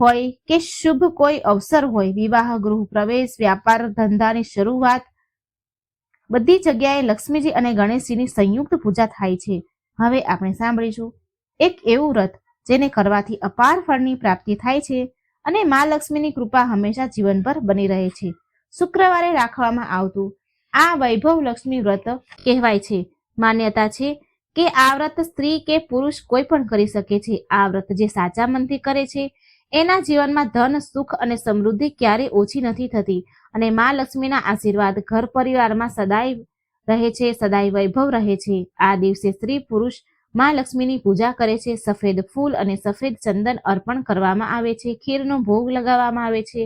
હોય કે શુભ કોઈ અવસર હોય, વિવાહ, ગૃહ પ્રવેશ, વ્યાપાર ધંધાની શરૂઆત, બધી જગ્યાએ લક્ષ્મીજી અને ગણેશજીની સંયુક્ત પૂજા થાય છે. હવે આપણે સાંભળીશું એક એવું વ્રત જેને કરવાથી અપાર ફળની પ્રાપ્તિ થાય છે અને મા લક્ષ્મીની કૃપા હંમેશા જીવનભર બની રહે છે. શુક્રવારે રાખવામાં આવતું આ વૈભવ લક્ષ્મી વ્રત કહેવાય છે. માન્યતા છે કે આ વ્રત સ્ત્રી કે પુરુષ કોઈ પણ કરી શકે છે. આ વ્રત જે સાચા મનથી કરે છે એના જીવનમાં ધન, સુખ અને સમૃદ્ધિ ક્યારે ઓછી નથી થતી અને મા લક્ષ્મીના આશીર્વાદ ઘર પરિવારમાં સદાય રહે છે, સદાય વૈભવ રહે છે. આ દિવસે સ્ત્રી પુરુષ મા લક્ષ્મીની પૂજા કરે છે. સફેદ ફૂલ અને સફેદ ચંદન અર્પણ કરવામાં આવે છે. ખીરનો ભોગ લગાવવામાં આવે છે.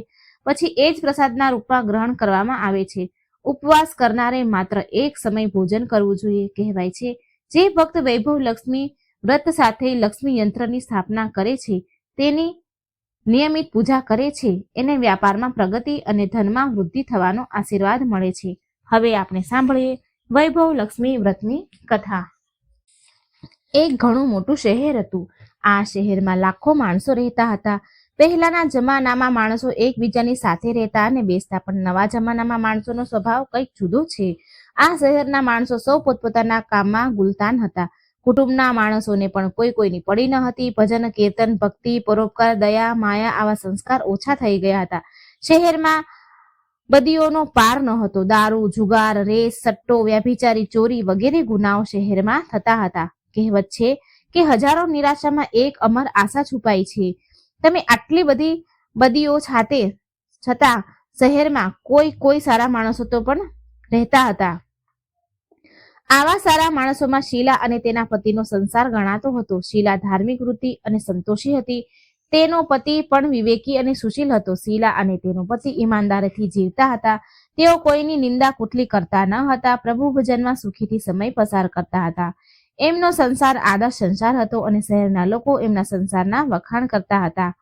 પછી એ જ પ્રસાદના રૂપમાં ગ્રહણ કરવામાં આવે છે. ઉપવાસ કરનારે માત્ર એક સમય ભોજન કરવું જોઈએ. કહેવાય છે, જે ભક્ત વૈભવ લક્ષ્મી વ્રત સાથે લક્ષ્મી યંત્રની સ્થાપના કરે છે, તેની નિયમિત પૂજા કરે છે, એને વ્યાપારમાં પ્રગતિ અને ધનમાં વૃદ્ધિ થવાનો આશીર્વાદ મળે છે. હવે આપણે સાંભળીએ વૈભવ લક્ષ્મી વ્રતની કથા. એક ઘણું મોટું શહેર હતું. આ શહેરમાં લાખો માણસો રહેતા હતા. પહેલાના જમાનામાં માણસો એકબીજાની સાથે રહેતા અને બેસતા, પણ નવા જમાનામાં માણસોનો સ્વભાવ કંઈક જુદો છે. આ શહેરના માણસો સૌ પોતપોતાના કામમાં ગુલતાન હતા. કુટુંબના માણસોને પણ કોઈ કોઈની પડી ન હતી. ભજન, કીર્તન, ભક્તિ, પરોપકાર, દયા, માયા આવા સંસ્કાર ઓછા થઈ ગયા હતા. શહેરમાં બદીઓનો પાર ન હતો. દારૂ, જુગાર, રેસ, સટ્ટો, વ્યભિચારી, ચોરી વગેરે ગુનાઓ શહેરમાં થતા હતા. કહેવત છે કે હજારો નિરાશામાં એક અમર આશા છુપાઈ છે. તમે આટલી બધી બદીઓ છતાં શહેરમાં કોઈ સારા માણસો તો પણ રહેતા હતા. આવા સારા માણસોમાં શીલા અને તેના પતિનો સંસાર ગણાતો હતો. શીલા ધાર્મિક વૃત્તિ અને સંતોષી હતી. તેનો પતિ પણ વિવેકી અને સુશીલ હતો. શીલા અને તેનો પતિ ઈમાનદારીથી જીવતા હતા. તેઓ કોઈની નિંદા કુટલી કરતા ન હતા. પ્રભુ ભજનમાં સુખીથી સમય પસાર કરતા હતા. એમનો સંસાર આદર્શ સંસાર હતો અને શહેરના લોકો એમના સંસારના વખાણ કરતા હતા.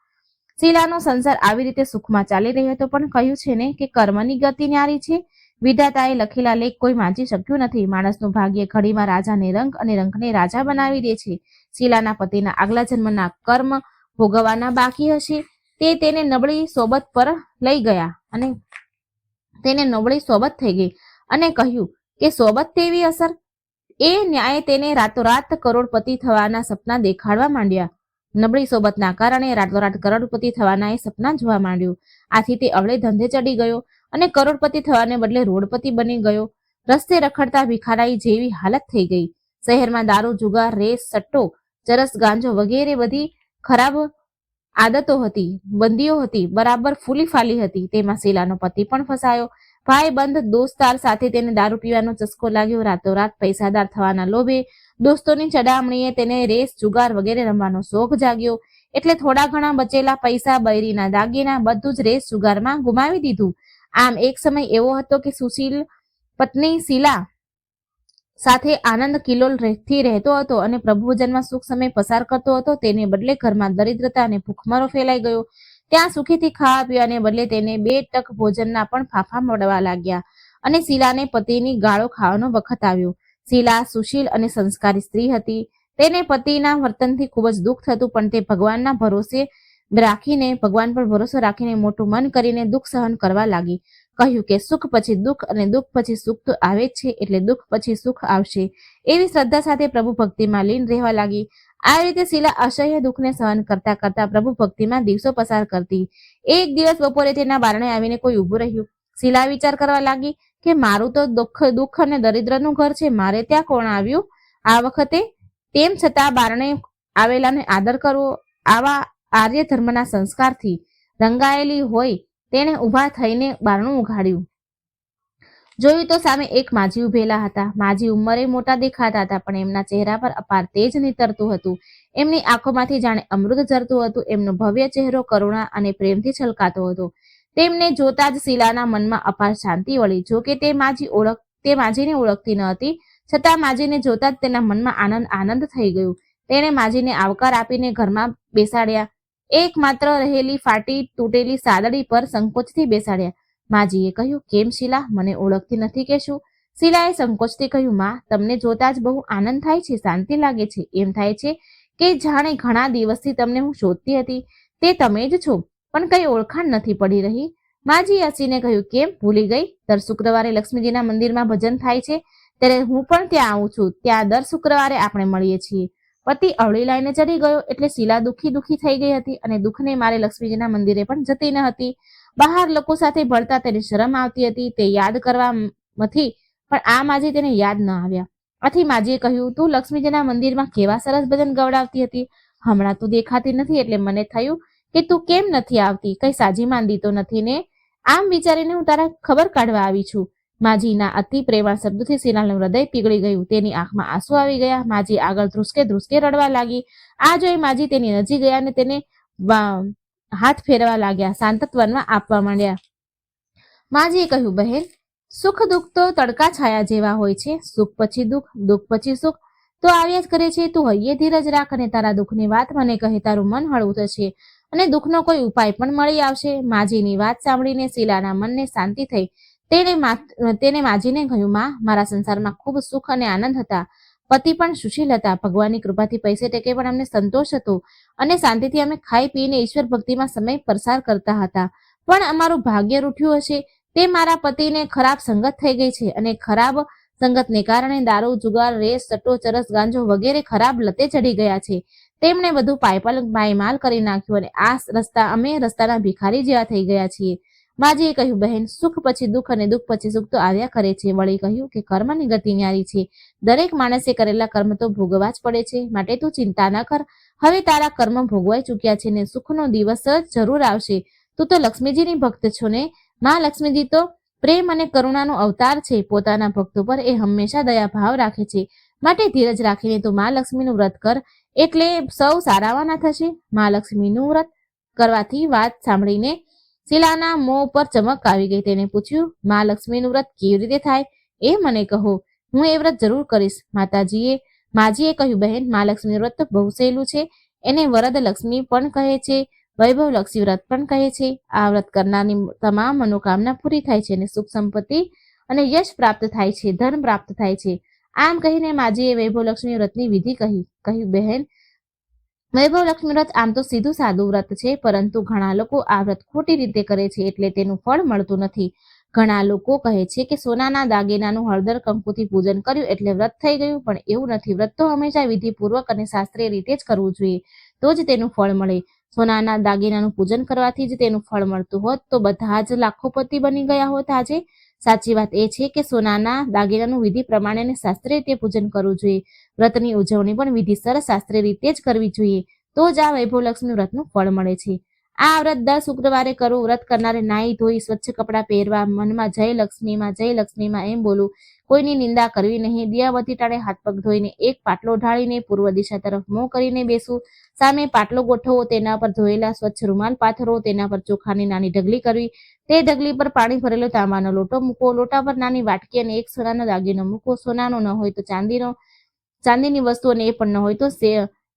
શીલાનો સંસાર આવી રીતે સુખમાં ચાલી રહ્યો હતો, પણ કહ્યું છે ને કે કર્મની ગતિ ન્યારી છે. વિધાતાએ લખેલા લેખ કોઈ વાંચી શક્યું નથી. માણસનું ભાગ્ય ઘડીમાં રાજાને રંગ અને રંગને રાજા બનાવી દે છે. શીલાના પતિના આગલા જન્મના કર્મ ભોગવવાના બાકી હશે. તે તેને નબળી સોબત પર લઈ ગયા અને તેને નબળી સોબત થઈ ગઈ અને કહ્યું કે સોબત તેવી અસર એ ન્યાય તેને રાતોરાત કરોડપતિ થવાના સપના દેખાડવા માંડ્યા. નબળી સોબતના કારણે રાતોરાત કરોડપતિ થવાના એ સપના જોવા માંડ્યું. આથી તે અવળે ધંધે ચડી ગયો અને કરોડપતિ થવાને બદલે રોડપતિ બની ગયો. રસ્તે રખડતા ભિખારાઈ જેવી હાલત થઈ ગઈ. શહેરમાં દારૂ, જુગાર, રેસ, સટ્ટો, ચરસ, ગાંજો વગેરે બધી ખરાબ આદતો હતી, બંદીઓ હતી, બરાબર ફૂલી ફાલી હતી. તેમાં શીલાનો પતિ પણ ફસાયો. ભાઈ બંધ દોસ્તાર સાથે તેને દારૂ પીવાનો ચસ્કો લાગ્યો. રાતોરાત પૈસાદાર થવાના લોભે દોસ્તોની ચડામણીએ તેને રેસ, જુગાર વગેરે રમવાનો શોખ જાગ્યો. એટલે થોડા ઘણા બચેલા પૈસા, બૈરીના દાગીના બધું જ રેસ જુગારમાં ગુમાવી દીધું. આમ એક સમય એવો હતો કે સુશીલ પત્ની શીલા સાથે આનંદ કિલ્લોલથી રહેતો હતો અને પ્રભુજનમાં સુખ સમય પસાર કરતો હતો. તેને બદલે ઘરમાં દરિદ્રતા અને ભૂખમરો ફેલાઈ ગયો. ત્યાં સુખીથી ખાવા પીવાને બદલે તેને 2 ટક ભોજનના પણ ફાફા મળવા લાગ્યા અને શીલાને પતિની ગાળો ખાવાનો વખત આવ્યો. શીલા સુશીલ અને સંસ્કારી સ્ત્રી હતી. તેને પતિના વર્તનથી ખૂબ જ દુઃખ થતું, પણ તે ભગવાન પર ભરોસો રાખીને મોટું મન કરીને દુઃખ સહન કરવા લાગી. કહ્યું કે સુખ પછી દુઃખ અને દુઃખ પછી સુખ તો આવે જ છે, એટલે દુઃખ પછી સુખ આવશે. એવી શ્રદ્ધા સાથે પ્રભુ ભક્તિમાં લીન રહેવા લાગી. આ રીતે શીલા અસહ્ય દુઃખને સહન કરતા કરતા પ્રભુ ભક્તિમાં દિવસો પસાર કરતી. એક દિવસ બપોરે તેના બારણે આવીને કોઈ ઊભું રહ્યું. શીલા વિચાર કરવા લાગી કે મારું તો દુઃખ અને દરિદ્રનું ઘર છે, મારે ત્યાં કોણ આવ્યું આ વખતે? તેમ છતાં બારણે આવેલાને આદર કરવો આવા આર્ય ધર્મના સંસ્કારથી રંગાયેલી હોય તેણે ઊભા થઈને બારણું ઉઘાડ્યું. જોયું તો સામે એક માજી ઉભેલા હતા. માજી ઉંમરે મોટા દેખાતા હતા, પણ એમના ચહેરા પર અપાર તેજ નીતરતું હતું. એમની આંખોમાંથી જાણે અમૃત ઝરતું હતું. એમનો ભવ્ય ચહેરો કરુણા અને પ્રેમથી છલકાતો હતો. તેમને જોતા જ શીલાના મનમાં અપાર શાંતિ વળી. જોકે તે માજીને ઓળખતી ન હતી, છતાં માજીને જોતા જ તેના મનમાં આનંદ થઈ ગયું. તેણે માજીને આવકાર આપીને ઘરમાં બેસાડ્યા. એકમાત્ર રહેલી ફાટી તૂટેલી સાદડી પર સંકોચથી બેસાડ્યા. માજીએ કહ્યું, કેમ શીલા, મને ઓળખતી નથી કે શું? શીલાએ સંકોચથી કહ્યું, માં, તમને જોતા જ બહુ આનંદ થાય છે, શાંતિ લાગે છે. એમ થાય છે કે જાણે ઘણા દિવસથી તમને હું શોધતી હતી. તે તમે જ છો, પણ કઈ ઓળખાણ નથી પડી રહી. માજી હસીને કહ્યું, કેમ ભૂલી ગઈ? દર શુક્રવારે લક્ષ્મીજીના મંદિરમાં ભજન થાય છે, ત્યારે હું પણ ત્યાં આવું છું. ત્યાં દર શુક્રવારે આપણે મળીએ છીએ. પતિ અવળી લાઈને ચડી ગયો એટલે શીલા દુઃખી થઈ ગઈ હતી અને દુઃખને મારે લક્ષ્મીજીના મંદિરે પણ જતી ન હતી. બહાર લોકો સાથે ભળતા તેને શરમ આવતી હતી. તે યાદ કરવામાંથી પણ આ માજી તેને યાદ ન આવ્યા. આથી માજીએ કહ્યું, તું લક્ષ્મીજીના મંદિરમાં કેવા સરસ ભજન ગવડાવતી હતી, હમણાં તું દેખાતી નથી, એટલે મને થયું કે તું કેમ નથી આવતી, કઈ સાજી માંદી તો નથી ને? આમ વિચારીને હું તારા ખબર કાઢવા આવી છું. માજીના અતિ પ્રેમાળ શબ્દોથી શીલાનું હૃદય પીગળી ગયું. તેની આંખમાં આંસુ આવી ગયા. માજી આગળ ધ્રુસકે રડવા લાગી. આ જોઈ માજી તેની નજીક ગયા અને તેને હાથ ફેરવા લાગ્યા, સાંત્વનમાં આપવા માંડ્યા. માજીએ કહ્યું, બહેન, સુખ દુઃખ તો તડકા છાયા જેવા હોય છે. સુખ પછી દુઃખ, દુઃખ પછી સુખ તો આવ્યા જ કરે છે. તું હૈયે ધીરજ રાખ અને તારા દુઃખની વાત મને કહે. તારું મન હળવું થશે અને દુઃખનો કોઈ ઉપાય પણ મળી આવશે. માજીની વાત સાંભળીને શીલાના મનને શાંતિ થઈ. તેને માજીને કહ્યું, માં, મારા સંસારમાં ખૂબ સુખ અને આનંદ હતા. પતિ પણ સુશીલ હતા. ભગવાનની કૃપાથી પૈસે ટેકે પણ અમને સંતોષ હતો અને શાંતિથી અમે ખાઈ પીને ઈશ્વર ભક્તિમાં સમય પસાર કરતા હતા. પણ અમારું ભાગ્ય રૂઠ્યું હશે. તે મારા પતિને ખરાબ સંગત થઈ ગઈ છે અને ખરાબ સંગતને કારણે દારૂ, જુગાર, રેસ, સટ્ટો, ચરસ, ગાંજો વગેરે ખરાબ લતે ચડી ગયા છે. તેમણે બધું પાયમાલ કરી નાખ્યું અને અમે રસ્તાના ભિખારી જેવા થઈ ગયા છીએ. માજીએ કહ્યું, બહેન, સુખ પછી દુઃખ અને દુઃખ પછી સુખ તો આવ્યા કરે છે. વળી કહ્યું કે કર્મની ગતિ ન્યારી છે. દરેક માણસે કરેલા કર્મ તો ભોગવવા જ પડે છે. માટે તું ચિંતા ન કર. હવે તારા કર્મ ભોગવાઈ ચૂક્યા છે ને સુખનો દિવસ જરૂર આવશે. તું તો લક્ષ્મીજીની ભક્ત છો ને? માં લક્ષ્મીજી તો પ્રેમ અને કરુણાનો અવતાર છે. પોતાના ભક્તો પર એ હંમેશા દયા ભાવ રાખે છે. માટે ધીરજ રાખીને તું માં લક્ષ્મીનું વ્રત કર, એટલે સૌ સારાવાના થશે. માં લક્ષ્મીનું વ્રત કરવાથી વાત સાંભળીને શીલાના મોં પર ચમક આવી ગઈ. તેને પૂછ્યું, માં લક્ષ્મીનું વ્રત કેવી રીતે થાય એ મને કહો. હું એ વ્રત જરૂર કરીશ. માજીએ કહ્યું, બહેન, માં લક્ષ્મીનું વ્રત તો બહુ સહેલું છે. એને વરદ લક્ષ્મી પણ કહે છે, વૈભવ લક્ષ્મી વ્રત પણ કહે છે. આ વ્રત કરનારની તમામ મનોકામના પૂરી થાય છે અને સુખ સંપત્તિ અને યશ પ્રાપ્ત થાય છે, ધન પ્રાપ્ત થાય છે. આમ કહીને માજીએ વૈભવ લક્ષ્મી વ્રતની વિધિ કહ્યું, બહેન, વૈભવ લક્ષ્મી વ્રત આમ તો સીધું સાદું વ્રત છે, પરંતુ ઘણા લોકો આ વ્રત ખોટી રીતે કરે છે, એટલે તેનું ફળ મળતું નથી. ઘણા લોકો કહે છે કે સોનાના દાગીનાનું હળદર કંકુથી પૂજન કર્યું એટલે વ્રત થઈ ગયું, પણ એવું નથી. વ્રત તો હંમેશા વિધિપૂર્વક અને શાસ્ત્રીય રીતે જ કરવું જોઈએ, તો જ તેનું ફળ મળે. સોનાના દાગીનાનું પૂજન કરવાથી જ તેનું ફળ મળતું હોત તો બધા જ લાખોપતિ બની ગયા હોત આજે. સાચી વાત એ છે કે સોનાના દાગીનાનું વિધિ પ્રમાણે અને શાસ્ત્રીય રીતે પૂજન કરવું જોઈએ. વ્રતની ઉજવણી પણ વિધિસર શાસ્ત્રીય રીતે જ કરવી જોઈએ, તો જ આ વૈભવલક્ષ્મી વ્રતનું ફળ મળે છે. આ વ્રત દર શુક્રવારે કરવું. વ્રત કરનારે નાહી ધોઈ સ્વચ્છ કપડાં પહેરવા, મનમાં જય લક્ષ્મીમાં એમ બોલું, કોઈની નિંદા કરવી નહીં. દિયાબત્તી ટાણે હાથ પગ ધોઈને એક પાટલો ઢાળીને પૂર્વ દિશા તરફ મોં કરીને બેસવું. સામે પાટલો ગોઠવો, તેના પર ધોયેલા સ્વચ્છ રૂમાલ પાથરો, તેના પર ચોખાની નાની ઢગલી કરવી. તે ઢગલી પર પાણી ભરેલો તાંબાનો લોટો મૂકો, લોટા પર નાની વાટકી અને એક સોનાનો દાગીનો મૂકો. સોનાનો ન હોય તો ચાંદીની વસ્તુ, અને એ પણ ન હોય તો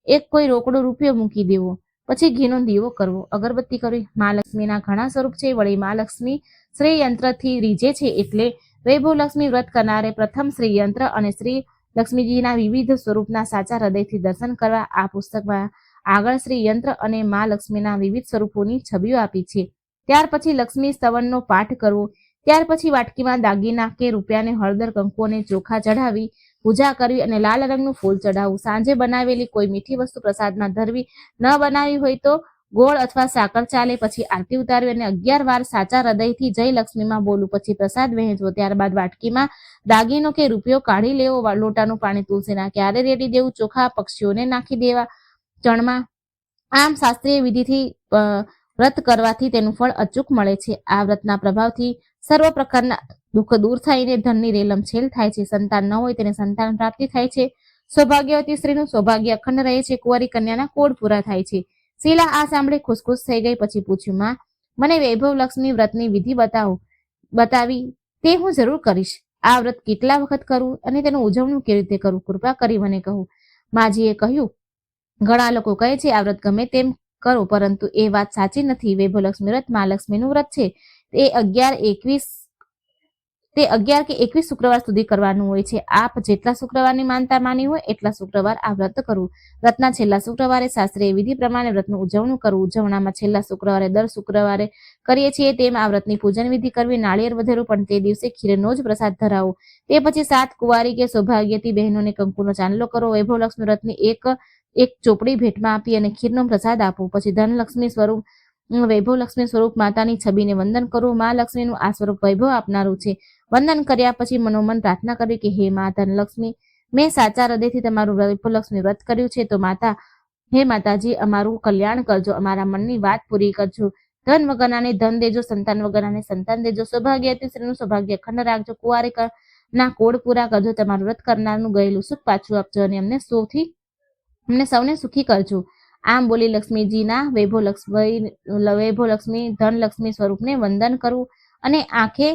એક કોઈ રોકડો રૂપિયો મૂકી દેવો. પછી ઘીનો દીવો કરવો, અગરબત્તી કરવી. મા લક્ષ્મીના ઘણા સ્વરૂપ છે, વળી મા લક્ષ્મી શ્રી યંત્રથી રીઝે છે, એટલે વૈભવલક્ષ્મી વ્રત કરનારે પ્રથમ શ્રી યંત્ર અને શ્રી લક્ષ્મીજીના વિવિધ સ્વરૂપના સાચા હૃદયથી દર્શન કરવા. આ પુસ્તકમાં આગળ શ્રી યંત્ર અને મા લક્ષ્મીના વિવિધ સ્વરૂપોની છબીઓ આપી છે. ત્યાર પછી લક્ષ્મી સ્તવનનો પાઠ કરવો. ત્યાર પછી વાટકીમાં દાગીના કે રૂપિયાને હળદર કંકુ અને ચોખા ચઢાવી પૂજા કરવી અને લાલ રંગનું ફૂલ ચઢાવવું. સાંજે બનાવેલી કોઈ મીઠી વસ્તુ પ્રસાદમાં ધરવી. ન બનાવી હોય તો ગોળ અથવા સાકર ચાલે. પછી આરતી ઉતારવી અને 11 વાર સાચા હૃદયથી જય લક્ષ્મીમાં બોલું. પછી પ્રસાદ વહેંચવો. ત્યારબાદ વાટકીમાં દાગીનો કે રૂપિયો કાઢી લેવો. લોટાનું પાણી તુલસીના ક્યારે રેડી દેવું. ચોખા પક્ષીઓને નાખી દેવા ચણમાં. આમ શાસ્ત્રીય વિધિથી વ્રત કરવાથી તેનું ફળ અચૂક મળે છે. આ વ્રતના પ્રભાવથી સર્વ પ્રકારના દુઃખ દૂર થઈને ધનની રેલમછેલ થાય છે. સંતાન ન હોય તેને સંતાન પ્રાપ્તિ થાય છે. સૌભાગ્યવતી સ્ત્રીનું સૌભાગ્ય અખંડ રહે છે. કુંવારી કન્યાના કોડ પૂરા થાય છે. શીલા આ સાંભળી ખુશખુશ થઈ ગઈ. પછી પૂછ્યું, માં, મને વૈભવલક્ષ્મી વ્રતની વિધિ બતાવી તે હું જરૂર કરીશ. આ વ્રત કેટલા વખત કરવું અને તેનું ઉજવણું કેવી રીતે કરવું, કૃપા કરી મને કહું. માજીએ કહ્યું, ઘણા લોકો કહે છે આ વ્રત ગમે તેમ કરો, પરંતુ એ વાત સાચી નથી. વૈભવલક્ષ્મી વ્રત મા લક્ષ્મીનું વ્રત છે. તે 11 કે 21 શુક્રવાર સુધી કરવાનું હોય છે. આપ જેટલા શુક્રવારની માનતા માની હોય એટલા શુક્રવાર આ વ્રત કરવું. વ્રતના છેલ્લા શુક્રવારે શાસ્ત્રીય વિધિ પ્રમાણે વ્રતનું ઉજવણું કરવું. ઉજવણામાં છેલ્લા શુક્રવારે દર શુક્રવારે કરીએ છીએ તેમ આ વ્રતની પૂજન વિધિ કરવી. નાળિયેર વધેરું, પણ તે દિવસે ખીરનો જ પ્રસાદ ધરાવો. તે પછી 7 કુંવારી કે સૌભાગ્યવતી બહેનોને કંકુનો ચાંદલો કરો. વૈભવલક્ષ્મી વ્રતની એક ચોપડી ભેટમાં આપી અને ખીરનો પ્રસાદ આપો. પછી વૈભવલક્ષ્મી સ્વરૂપ માતાની છબીને વંદન કરવું. મા લક્ષ્મીનું આ સ્વરૂપ વૈભવ આપનારું છે. વંદન કર્યા પછી મનોમન પ્રાર્થના કરવી કે હે મા ધનલક્ષ્મી, મેં સાચા હૃદયથી તમારું વૈભવલક્ષ્મી વ્રત કર્યું છે, તો હે માતાજી, અમારું કલ્યાણ કરજો, અમારા મનની વાત પૂરી કરજો. ધન વગરનાને ધન દેજો, સંતાન વગરનાને સંતાન દેજો, સૌભાગ્યવતી સ્ત્રીનું સૌભાગ્ય અખંડ રાખજો, કુંવારી ના કોડ પૂરા કરજો, તમારું વ્રત કરનારનું ગયેલું સુખ પાછું આપજો અને અમને સૌને સુખી કરજો. આમ બોલી લક્ષ્મીજીના વૈભવલક્ષ્મી ધનલક્ષ્મી સ્વરૂપને વંદન કરવું અને આંખે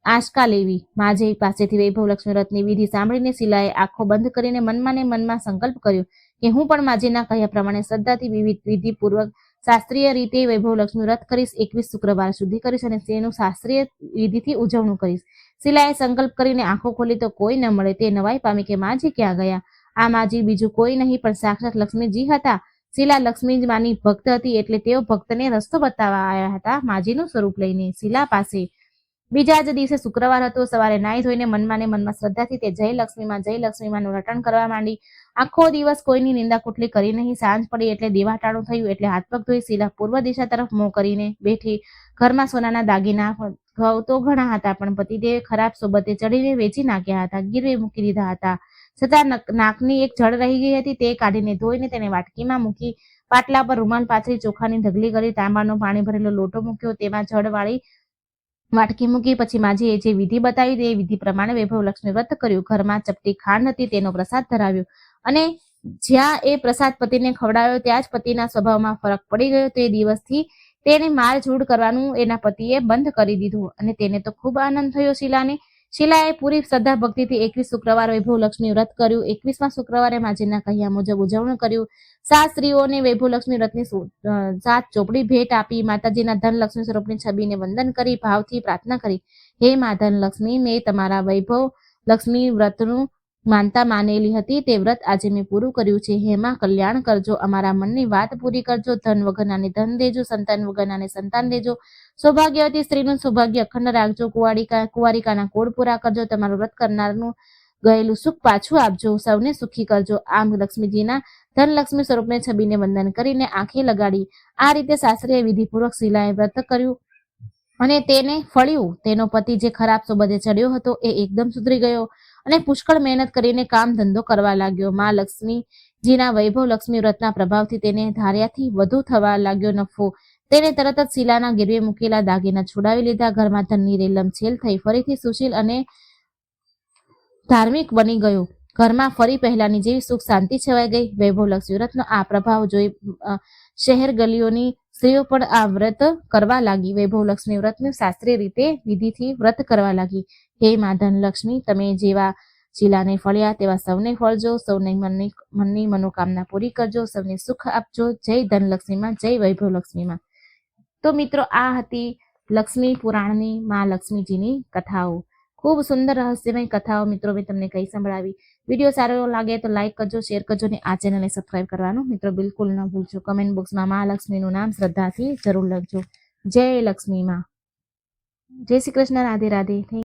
આંચકા લેવી. માજી પાસેથી વૈભવલક્ષ્મી વ્રતની વિધિ સાંભળીને શીલાએ આંખો બંધ કરીને મનમાં ને મનમાં સંકલ્પ કર્યો કે હું પણ માજીના કહ્યા પ્રમાણે શ્રદ્ધાથી વિધિપૂર્વક શાસ્ત્રીય રીતે વૈભવલક્ષ્મી વ્રત કરીશ. 21 શુક્રવાર સુધી કરીશ અને તેનું શાસ્ત્રીય વિધિથી ઉજવણું કરીશ. શીલાએ સંકલ્પ કરીને આંખો ખોલી તો કોઈ ન મળે. તે નવાઈ પામી કે માજી ક્યાં ગયા. આ માજી બીજું કોઈ નહીં પણ સાક્ષાત લક્ષ્મીજી હતા. શીલા લક્ષ્મીમાની ભક્ત હતી, એટલે તેઓ ભક્તને રસ્તો બતાવવા આવ્યા હતા માજીનું સ્વરૂપ લઈને શીલા પાસે. બીજા જ દિવસે શુક્રવાર હતો. સવારે નાહી ધોઈને મનમાં ને મનમાં શ્રદ્ધાથી તે જય લક્ષ્મીમાંનું રટણ કરવા માંડી. આખો દિવસ કોઈની નિંદા કુટલી કરી નહીં. સાંજ પડી એટલે દીવાટાણું થયું, એટલે હાથ પગ ધોઈ શીલા પૂર્વ દિશા તરફ મોં કરીને બેઠી. ઘરમાં સોનાના દાગીના તો ઘણા હતા, પણ પતિદેવે ખરાબ સોબતે ચડીને વેચી નાખ્યા હતા, ગીરવે મૂકી દીધા હતા. છતાં નાકની એક જળ રહી ગઈ હતી, તે કાઢીને ધોઈને તેને વાટકીમાં મૂકી. પાટલા પર રૂમાલ પાથરી ચોખાની ઢગલી કરી, તાંબાનો પાણી ભરેલો લોટો મૂક્યો, તેમાં જળવાળી વાટકી મૂકી. પછી માજીએ જે વિધિ બતાવી તે વિધિ પ્રમાણે વૈભવલક્ષ્મી વ્રત કર્યું. ઘરમાં ચપટી ખાંડ હતી, તેનો પ્રસાદ ધરાવ્યો અને જ્યાં એ પ્રસાદ પતિને ખવડાવ્યો ત્યાં જ પતિના સ્વભાવમાં ફરક પડી ગયો. તે દિવસથી તેને મારઝૂડ કરવાનું એના પતિએ બંધ કરી દીધું અને તેને તો ખૂબ આનંદ થયો. શીલાએ પૂરી શ્રદ્ધા ભક્તિથી 21 શુક્રવાર વૈભવલક્ષ્મી વ્રત કર્યું. 21મા શુક્રવારે માજીના કહ્યા મુજબ ઉજવણું કર્યું. 7 સ્ત્રીઓને વૈભવલક્ષ્મી વ્રતની 7 ચોપડી ભેટ આપી. માતાજીના ધનલક્ષ્મી સ્વરૂપની છબીને વંદન કરી ભાવથી પ્રાર્થના કરી, હે મા ધનલક્ષ્મી, મેં તમારા વૈભવલક્ષ્મી વ્રતનું માનતા માનેલી હતી તે વ્રત આજે મેં પૂરું કર્યું છે. હે માં કલ્યાણ કરજો, અમારા મનની વાત પૂરી કરજો. ધન વગરનાને ધન દેજો, સંતાન વગરનાને સંતાન દેજો. સૌભાગ્યવતી સ્ત્રીનું સૌભાગ્ય અખંડ રાખજો. કુંવારિકાના કોડ પૂરા કરજો. તમારું વ્રત કરનારનું ગયેલું સુખ પાછું આપજો. સૌને સુખી કરજો. આમ લક્ષ્મીજીના ધનલક્ષ્મી સ્વરૂપને છબીને વંદન કરીને આંખે લગાડી આ રીતે શાસ્ત્રીય વિધિપૂર્વક શીલાએ વ્રત કર્યું અને તેને ફળ્યું. તેનો પતિ જે ખરાબ સોબતે ચડ્યો હતો એ એકદમ સુધરી ગયો અને પુષ્કળ મહેનત કરીને કામ ધંધો કરવા લાગ્યો. માં લક્ષ્મીજીના વૈભવ લક્ષ્મી વ્રતના પ્રભાવથી તેને ધાર્યાથી વધુ થવા લાગ્યો નફો. તેને તરત જ શીલાના ગીરવે મૂકેલા દાગીના છોડાવી લીધા. ઘરમાં ધનની રેલમછેલ થઈ. ફરીથી સુશીલ અને ધાર્મિક બની ગયો. ઘરમાં ફરી પહેલાની જેવી સુખ શાંતિ છવાઈ ગઈ. વૈભવ લક્ષ્મી વ્રતનો આ પ્રભાવ જોઈ શહેર ગલીઓની સ્ત્રીઓ પણ આ વ્રત કરવા લાગી. વૈભવ લક્ષ્મી વ્રતનું શાસ્ત્રીય રીતે વિધિથી વ્રત કરવા લાગી. હે મા ધનલક્ષ્મી, તમે જેવા શીલાને ફળ્યા તેવા સૌને ફળજો. સૌને મનની મનોકામના પૂરી કરજો. સૌને સુખ આપજો. જય ધનલક્ષ્મીમાં, જય વૈભવ લક્ષ્મીમાં. તો મિત્રો, આ હતી લક્ષ્મી પુરાણની મા લક્ષ્મીજીની કથાઓ. ખૂબ સુંદર રહસ્યમય કથાઓ મિત્રો મેં તમને કહી સંભળાવી. વિડીયો સારો લાગે તો લાઈક કરજો, શેર કરજો અને આ ચેનલને સબસ્ક્રાઈબ કરવાનું મિત્રો બિલકુલ ન ભૂલજો. કમેન્ટ બોક્સમાં મા લક્ષ્મીનું નામ શ્રદ્ધાથી જરૂર લખજો. જય લક્ષ્મી માં. જય શ્રી કૃષ્ણ. રાધે રાધે.